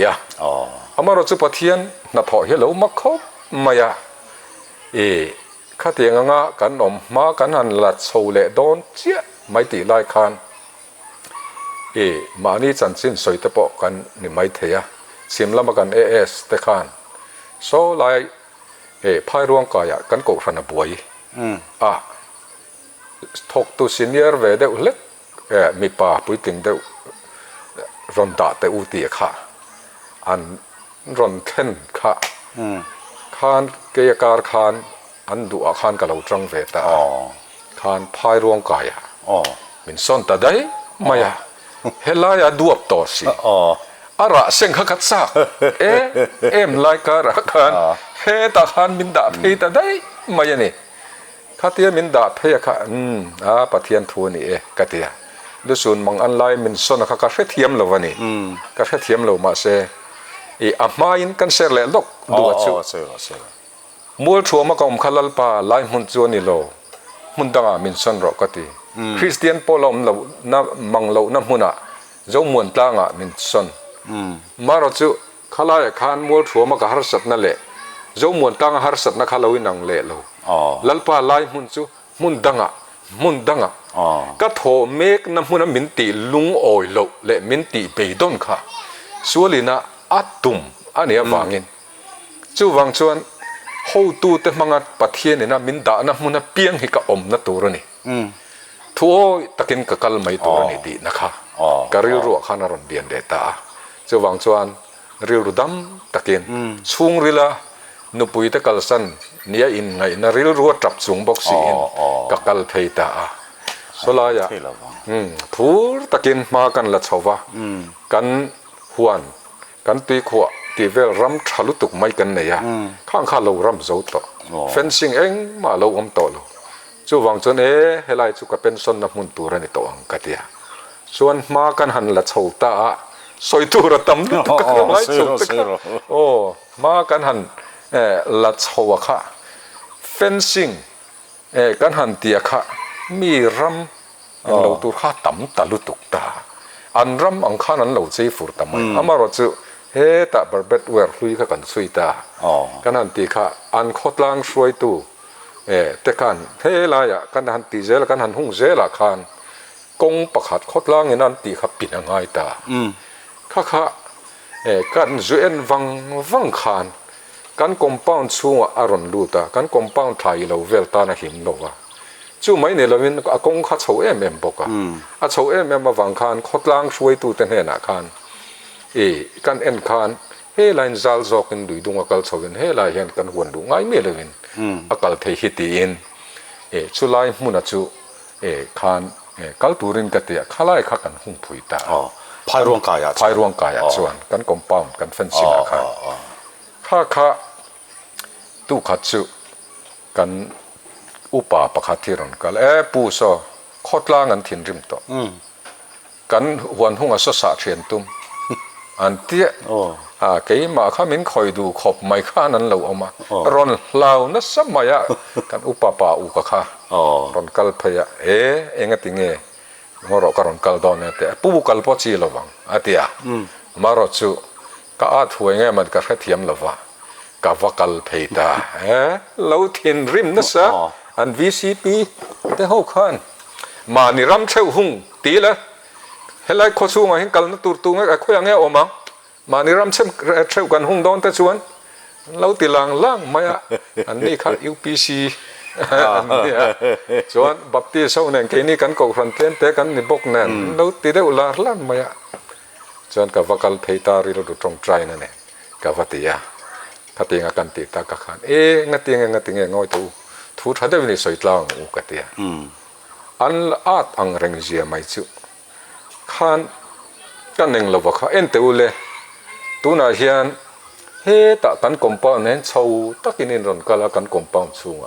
อามาเราจุปเทียนนัดถอยเรามักเขาไม่ข้าเตียงงะกันอมมากันหันหลัดโซเลโดนเจี๊ยไม่ตีไล่คันมานี่จันทร์สิ้นสวยตะปอกันนี่ไม่เทียซิมละมากันแต่คันโซไลพายร่วงกายกันกูฟันบวยทกตุซิเนียร์เวเดอเล็กมีป่าปุยติงเดอรอนตาแต่อุติค่ะอันรอนเข็นค่ะคานเกียการคานอันดูอาคารกับเราจังเวตาคานพายร่วงกายมินส่วนแต่ได้ไม่เฮลายดูอับต่อสิอาระเซงขัดซักไลการะคานเฮตาคานมินดาเพตาได้ไม่เนี่ยข้าเทียมินดาเพยค่ะปะเทียนทัวนี่กัตยาดูส่วนมังอันไลมินส่วนข้ากระเทียมเราวันนี้กระเทียมเรามาเสอามาอินกันเสร็จแล้วลกดูว่าจู่มัวชัวมาก็ขลัลปาไลมุนจวนี่โลมุนดังมินส่วนรอกติคริสเตียนโปลอมเราน้ำมังเราน้ำมุนะเจ้ามวนตั้งมินส่วนมาเราจู่ขลายขานมัวชัวมาก็ฮาร์สัตนั่นแหละเจ้ามวนตั้งฮาร์สัตนักขลาวินังเละเราลัลปาไลมุนจู่มุนดังก็โถเมกน้ำมุนะมินตีลุงโอยโลและมินตีเบดอนค่ะส่วนลีน่าอัดตุ่มอันนี้วางเงินจู่วางชวนหูตูเตมังอัดปะเทียนนี่นะมินดาน้ำมุนะเปียงให้กับอมนะตัวนี่ทัวตะกินกับกัลไม่ตัวนี่ดีนะคะก็เรียรัวขนาดเดียนเดต้าจู่วางชวนเรียรุดำตะกินช่วงเวลานุปุยตะกัลสันเนี่ยอินไงนาเรียรัวจับสูงบ็อกซี่กับกัลเพยตาสลายพูดตะกินมากันละชาวะกันหวนกันตีขวตีเวลรำทะลุตุกไม่กันเนี่ยข้างข้าเรารำโจตเฟนซิงเองมาเราอมโตเราจู่วังจนเฮลัยจู่กับเป็นสนนับมุนตัวนี่ตัวอังกัดยาส่วนมากันหันละชาวตาสอยตัวระตำตุกกันไม่จุกมากันหันละชาวค่ะเฟนซิงกันหันเตียค่ะมีรำเราตัวข้าต่ำตะลุตุกตาอันรำอังข้านั้นเราใจฟูร์ตามอามาเราจู่ตาบาร์เบ็ดเวอร์ลุยกันสุยตากันหันตีค่ะอันโคตรลังช่วยตัวแต่กันลายกันหันตีเจลกันหันหุ่งเจลคันกงประคัดโคตรลังนั่นตีขับปิดง่ายตาค่ะกันจุเอ็นวังคันกันคอมパウンด์ช่วงอารมณ์ดูตากันคอมパウンด์ไทยเราเวลตานะหิมโลวะจู่ไม่เนี่ยเราเป็นอากงข้าเฉาบอกอ่ะเฉามาวังคันโคตรลังช่วยตัวแต่เนี่ยนะคันกันเอ็นคานไลน์จัลจอกินดูดวงอักลชวินไลน์เห็นกันหวนดูง่ายไม่เลยวินอักลเทหิตีอินชุไลมุนัจูคานกัลตูรินกัตยาข้าไลข้ากันหุ่งผุยตาพายร่วงกายชวนกันคอมパウンด์กันเฟนซิงอาคารข้าตู้ขัดจูกันอุปาปะขัดที่รันกันปูโซโคตรลางันทินริมโตกันหวนหุ่งอสสะเทียนตุ้ม อันเตี้ยเกี่ยมาข้ามินคอยดูขบไม่ข้านั้นเราเอามารอนเรานั่นสมัยกันอุปปาอุกข้ารอนกัลพยะเองติงงอรอกรอนกัลดอนเนี่ยปูกัลปอชีระวังอาเตียมารอจูก็อาถวยมันก็แค่เทียมละวะกาวกัลเพตาเราเทียนริมนั่นซะอัน VCP แต่หกขันมานี่รำเช่าหุ่งตีละเฮลัยโคชูงเห็นกัลนั่นตัวงก็คุยอย่างเงี้ยออกมานี่รำเช่ากันหุ่งดอนแต่ชวนเราตีหลังล่างมาอันนี้ค่ะ UPC อันนี้ชวนบัพติศก์เนี่ยแค่นี้กันก็ฟันเต้นแต่กันนี่บกแน่นเราตีได้อุลาล่างมาชวนกับวกัลเพตาริเราดูตรงใจนั่นเองกับวัติยาถ้าเตียงกันติดตากขันงัดเตียงง่อยทูถ้าได้วินิจฉัยล่างอุกเตียอันอาจอังเริงเจียไม่จุขันกันหนึ่งเราบอกเขาเอ็นเตอุเลตูน่าเฮียนเฮตะกันกอมปาวเนี่ยชาวตะกินินรอนกัลกันกอมปาวสูง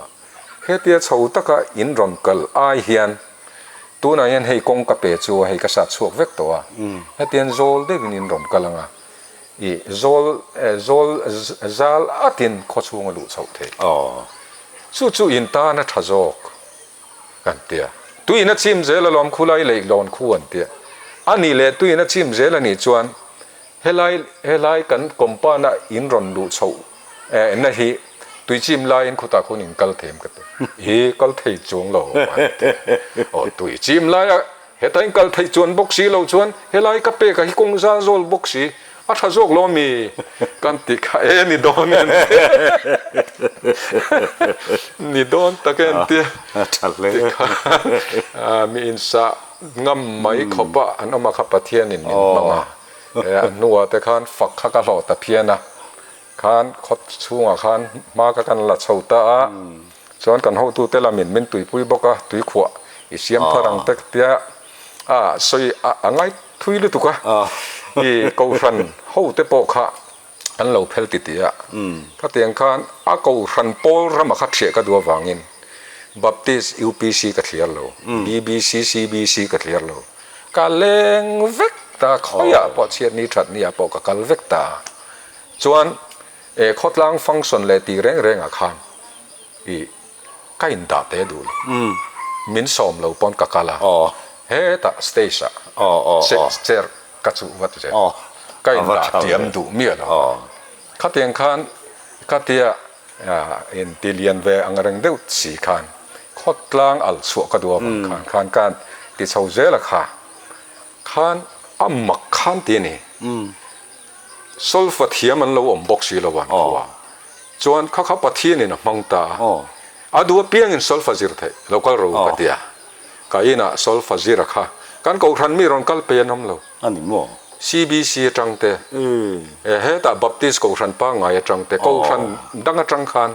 เฮเตียชาวตะกอินรอนกัลไอเฮียนตูน่าเฮียนให้กงกะเปจัวให้กษัตริย์สวกเวกตัวเฮเตียนโจลเดวินินรอนกัลงะอีโจลจัลอาตินโคชูงลุชาวเทจู่อินตานะทะจอกกันเตียตุยนัดชิมเจลลอมคุไลเลยลอนคู่อันเตียอันนี้เลยตุยนัดชิมเจลนี่จวนเฮลัยกันกอมปานะอินรอนลุชาวนั่นฮีตุยจิมไลน์คุตาคุนิงกัลเทมกันกัลเทจวงโลตุยจิมไลน์เฮตัยกัลเทจวนบกซีโลจวนเฮลัยกับเปกะฮิกงซาโซลบกซีอาถ้าโจกโลมีกันติกะนี่โดนนี่โดนตะเกียนเตียมีอินสะงำไม่ขบอันเอามาขับปะเทียนินมังนัวแต่ขันฝักขักกะหลอตะเพียนะขันขดช่วงขันมากันละชาวตาส่วนกันเขาตูเตละมินมินตุยปุยบกะตุยขวอิเสียมพลังเตกเตียสวยง่ายทุยเลยตุกะอีกูรันหูเตปอกะอันเราเพลติติอะถ้าเตียงขันกูรันโปลรำมาขัดเสียกดัววางินบัพติส UPC กัดเลียร์โล BBC CBC กัดเลียร์โลกาเลงเวกตาขอยปอดเชียนี้ถัดนี่ปอกกาลเวกตาจวนขดล้างฟังส่วนเลตีแรงอาคารอีใกล้ด่าเตดูมินสอมเราปอนกะกาลาเฮตาสเตชัเจอกัจจุวัตถุเจใกล้ด่าเตียมดูเมียเราขัดเตียงขันขัดเตียอินติเลียนเวอังเริงเดือดสีขันขดล้างอัลสวกระดัวขันการติดเสาเจละค่ะขันอัมมักขันตีนี่โซลฟาเทียมันเราอมบกสีละวันกว่าจวนเขาปะเทียนี่นะมังตาดูว่าเพียงอินโซลฟาซิร์ไทยเราก็รู้กันเดียก็อินะโซลฟาซิร์ค่ะการกูรันมีรอนกัลเปียนน้ำเราอันนี้มั้ง CBC จังเตเฮต้าบัพติสกูรันปังไงจังเตกูรันดังจังขัน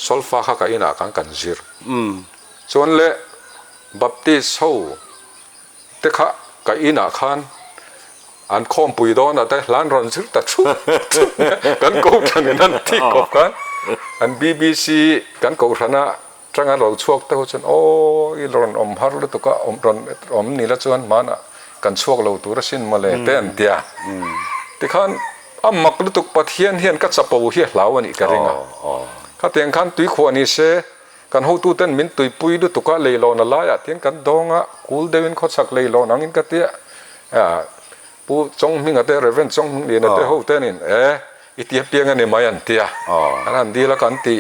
โซลฟาค่ะก็อินะกันซิร์จวนเล่บัพติสเขาเตค่ะก็อินะขันอันคอมปุยโดนแต่ล้านรอนซื้อตัดชุดกันกูรันนั่นที่กบกันอัน BBC กันกูรันนะจังงั้นเราช่วงเท่าจนโอ้ยรอนอมฮาร์ลตุก็อมรอนอมนี่ละจวนมานะกันช่วงเราตัวรัสินมาเลยเต้นเดียที่ขันอัมมักลุตุกปะเทียนเฮียนกัดสะปูเฮียเหลาวันนี้กันเองข้าเตียงขันตุยขวานี่เสกันหูตู้เต้นมินตุยปุยลุตุก็เลยโลนละยะเตียงกันดองอ่ะกูเดินเขาสักเลยโลนังอินกันเตียผู้จงมิงอะไรเรเวนจงมิงเรียนอะไรหูเต้นินอิติเปียงอันนี้มายันเตียอันนั้นดีละกันตี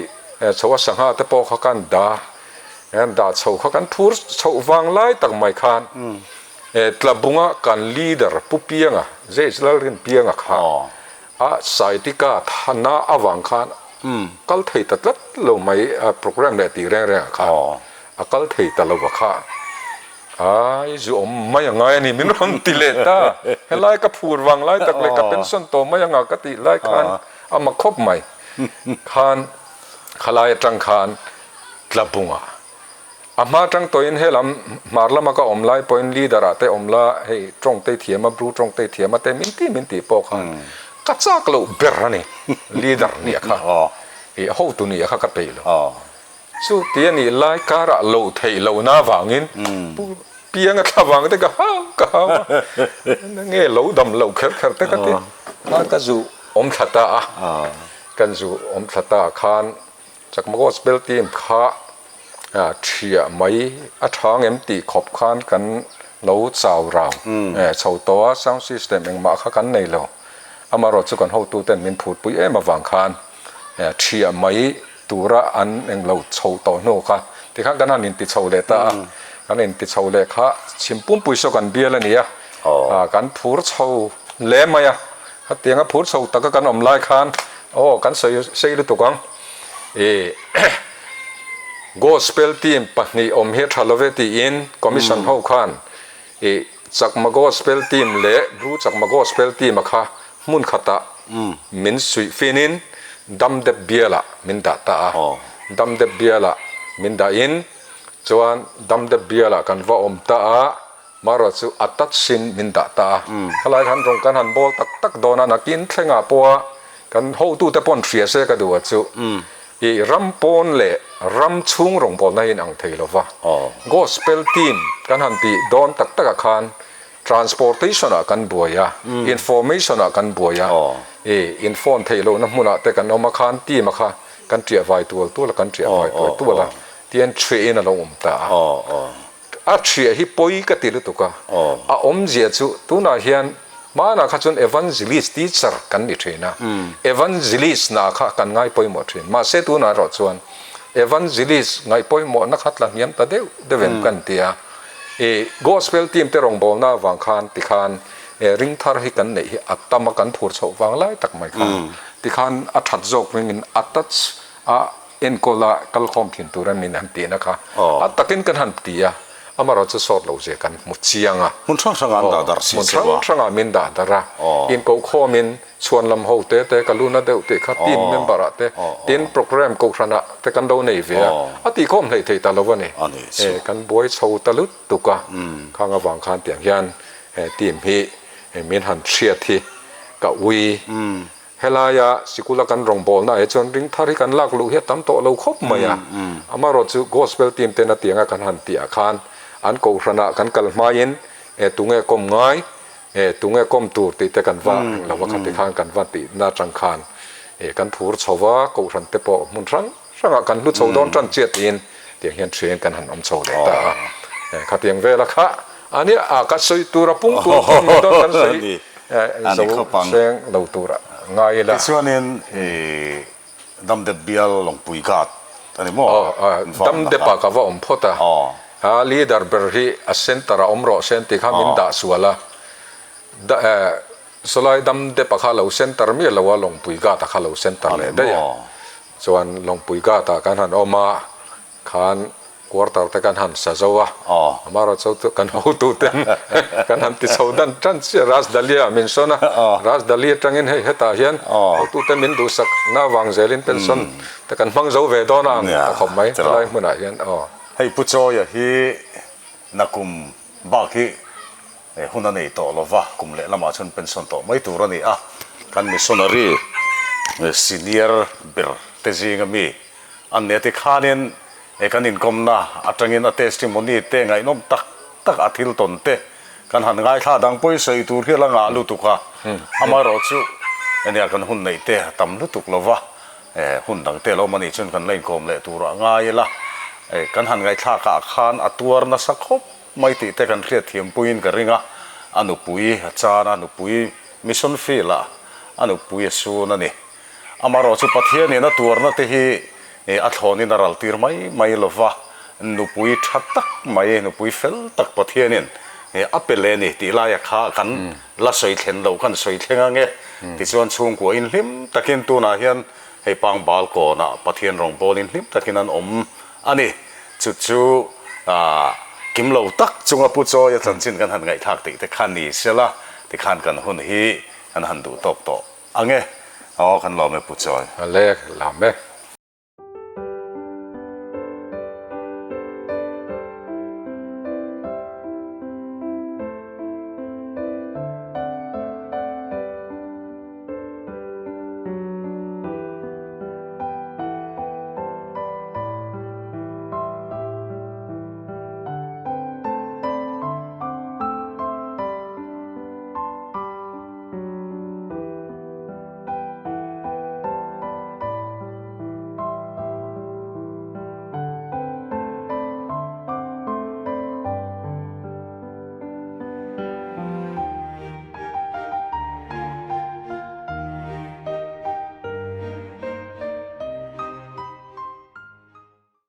ชาวสังหารแต่พอเขากันด่าชาวเขากันพูดชาววางไล่ตั้งไม่ขานตลับบุงกันลีดเดอร์ผู้เปียงเจสลารินเปียงค่ะสายที่ก้าฐานะอวังขานกัลเทตัดเราไม่โปรแกรมเดตีแรงค่ะกัลเทตัดเราค่ะจู่ไม่ยังไงนี่มินรันติเลต้าเฮลัยกับพูดวางไล่ตั้งเลยกับเป็นส่วนตัวไม่ยังไงก็ติไล่ขานมาคบใหม่ขานขลายจังขานกลับบุงมาจังตัวอินเฮลัมมาร์ละมาก็อมไล่พอยน์ลีดาระแต่อมละให้ตรงเตะเทียมาบรูตรงเตะเทียมาแต่มินตีปอกขานกัดซากลูเบรนี่ลีดาร์เนี่ยค่ะหูตัวนี้ค่ะกับเปย์เลยสู้เตียนี่ไล่การะโลเทโลน่าวางิน เปียงก็ขับวางแต่ก็เงี้ยเหลาดำเหลาเขิดแต่ก็ที่ก็จูอมขัดตากันจูอมขัดตาคานจากมก็สเปลทีมข้าเชียไม่ทางเอ็มตีขอบคานกันเหลาเจ้าเราชาวตัวซาวซิสเต็มเองมาข้ากันในเราอามารถสุกันเขาตัวเต็มมินพูดปุยมาวางคานเชียไม่ตัวระอันเองเราชาวตัวโน่ค่ะที่ข้ากันนั่นนินติชาวเลต้ากันนินติชาวเลข้าชิมปุ่มปุยสกันเบียร์เลยเนี่ยกันพูดชาวเล่ไหมถ้าเตียงพูดชาวตะกันอมไล่คานกันใส่ดูตัวกังgospel team ปนี่อมเฮทาลเวตีอินคอมมิชชั่นเข้าขันจากมา gospel team เละรู้จากมา gospel team มาค่ะมุนขัดตามินสุยฟินินดัมเดบเบียละมินดาตาดัมเดบเบียละมินดาอินจวนดัมเดบเบียละกันว่าอมตามารถสุอัตชินมินดาตาขลายขันตรงกันหันบอลตักโดนนักกินเทงาปัวกันหูตู้แต่ปนเสียเสกดูว่าสุรำปนเละรำชุ่งรงปนในอังเทลวะ gospel team กันหันตีโดนตักขัน transportation กันบัวยา information กันบัวยาinform เทโลน้ำมันแต่กันเอามาขันตีมาค่ะกันเจียไว้ตัวละกันเจียไว้ตัวละเตียนเทรนเราอมตาเชียฮิปอยก็ติดตัวก็อมเจียจุตัวน่าเฮียนมาหน้าข้าจน evangelist teacher กันดิเทรนะ evangelist หน้าข้ากันง่ายปอยหมดเทรนมาเสตัวน่ารอดส่วน evangelist ง่ายปอยหมดนักขัดหลังยันตาเดเวนกันเตียgospel team เตรงบอลหน้าวางคานติคานริงทาร์ให้กันเนี่ยอัตตามกันพูดสวางไล่ตักไม่คันติคานอัฐจกมินอัตชเอ็นโกลาคัลคอมขินตัวนั้นมินหันตีนะคะอัตตะกินกันหันตีอามาเราจะสอดเราเจกันมุดเชียงมุนช่างช่างอันดาดาร์มุนช่างมินดาดาระอินโกข้อมินชวนลำหูเตะกัลูน่าเดวเตะขัดทีมเมมเบอร์เตะทีมโปรแกรมกูชนะเตะกันโดนในเวียตีข้อมเลยเตะตลอดวันนี้กันบวยชาวตะลุตุกะข้างวางคานเตียงยันทีมฮีมินหันเชียทีกับวีเฮลายาสิกุลกันรองบอลนะจนริงทาริกันลากลูเฮตั้มโตเราครบไหมอามาเราจะ gospel team เตนเตียงกันหันเตียคานอันกูชนะกันกัลมายินตุงเอกมง่ายตุงเอกมตูติเตกันว่าเราว่ากันติข้างกันว่าติน่าจังคานกันพูดชาวว่ากูชันเตปอมุนรังกันลุชาวดอนจันเจียตินเตียงเฮียนเชียนกันหันอมชาวเดต้าขัดเตียงเวลาค่ะอันนี้กัสยตัวระปุ่งตัวมันต้องกันใส่เสียงเราตัวระง่ายละส่วนนี้ดัมเดบิลลงปุยกัดอันนี้มั้งดัมเดปากว่าอมพอตาleader berhi asentara omro senti khamin da suala da solai dam de pakhalo center mi lawa long puiga ta khalo center le da ya chuan long puiga ta kan han oma khan quarter ta kan han sazawa amaro chau kan ho tu ten kan han ti saudan chan che ras dalia min sona ras dalia tangin he heta hian tu te min du sak na wang zelin pension ta kan mang zo ve do na ta khom mai lai muna hianให้ผู้ช่วยฮีนักกุมบากีหุ่นนี่ต่อลวะกุมเล่ละมาชนเป็นส่วนต่อไม่ตัวนี่กัน Missionary senior เบอร์เตจิงมีอันนี้ที่ข้านินกันอินคอมนะอัตรินอัตเตสติมอนีเตงไงน้อมตักอาทิลตนเตกันหันไงข้าดังปุ้ยใส่ตัวที่ละงาลุตุกะอามารอจูอันนี้กันหุ่นนี่เตตำลุตุกลวะหุ่นดังเตลมันนี่ชนกันเล่นคอมเล่ตัวง่ายละกันหันไงท่ากาขานอัตัวนัสคบไม่ติแต่กันเรียดเทียมปุยนกันริงอนุปุยจานานุปุยมิชชั่นฟีละอนุปุยสูนั่นนี่อามารอจุปัทเทียนี่นะตัวนั่นที่อัฐอนินารัลตีร์ไม่ลวะนุปุยชัดตักไม่นุปุยเฟลตักปัทเทียนี่อัปเปเลนี่ที่ลายข้ากันละสวยเห็นเรากันสวยเท่งเงี้ยที่ส่วนช่วงกัวอินลิมตะกินตัวน่ะเห็นให้ปังบาลโกนะปัทเทียนรองบอลินลิมตะกินนั้นอันนี้จู่กิมเหลาตักจงอาปุจอยจันจินกันหันไงทักติแต่ขันนี้เสียละแต่ขันกันหุ่นฮีกันหันดูตกอังเงคันรอไม่ปุจอยเล็กลาเม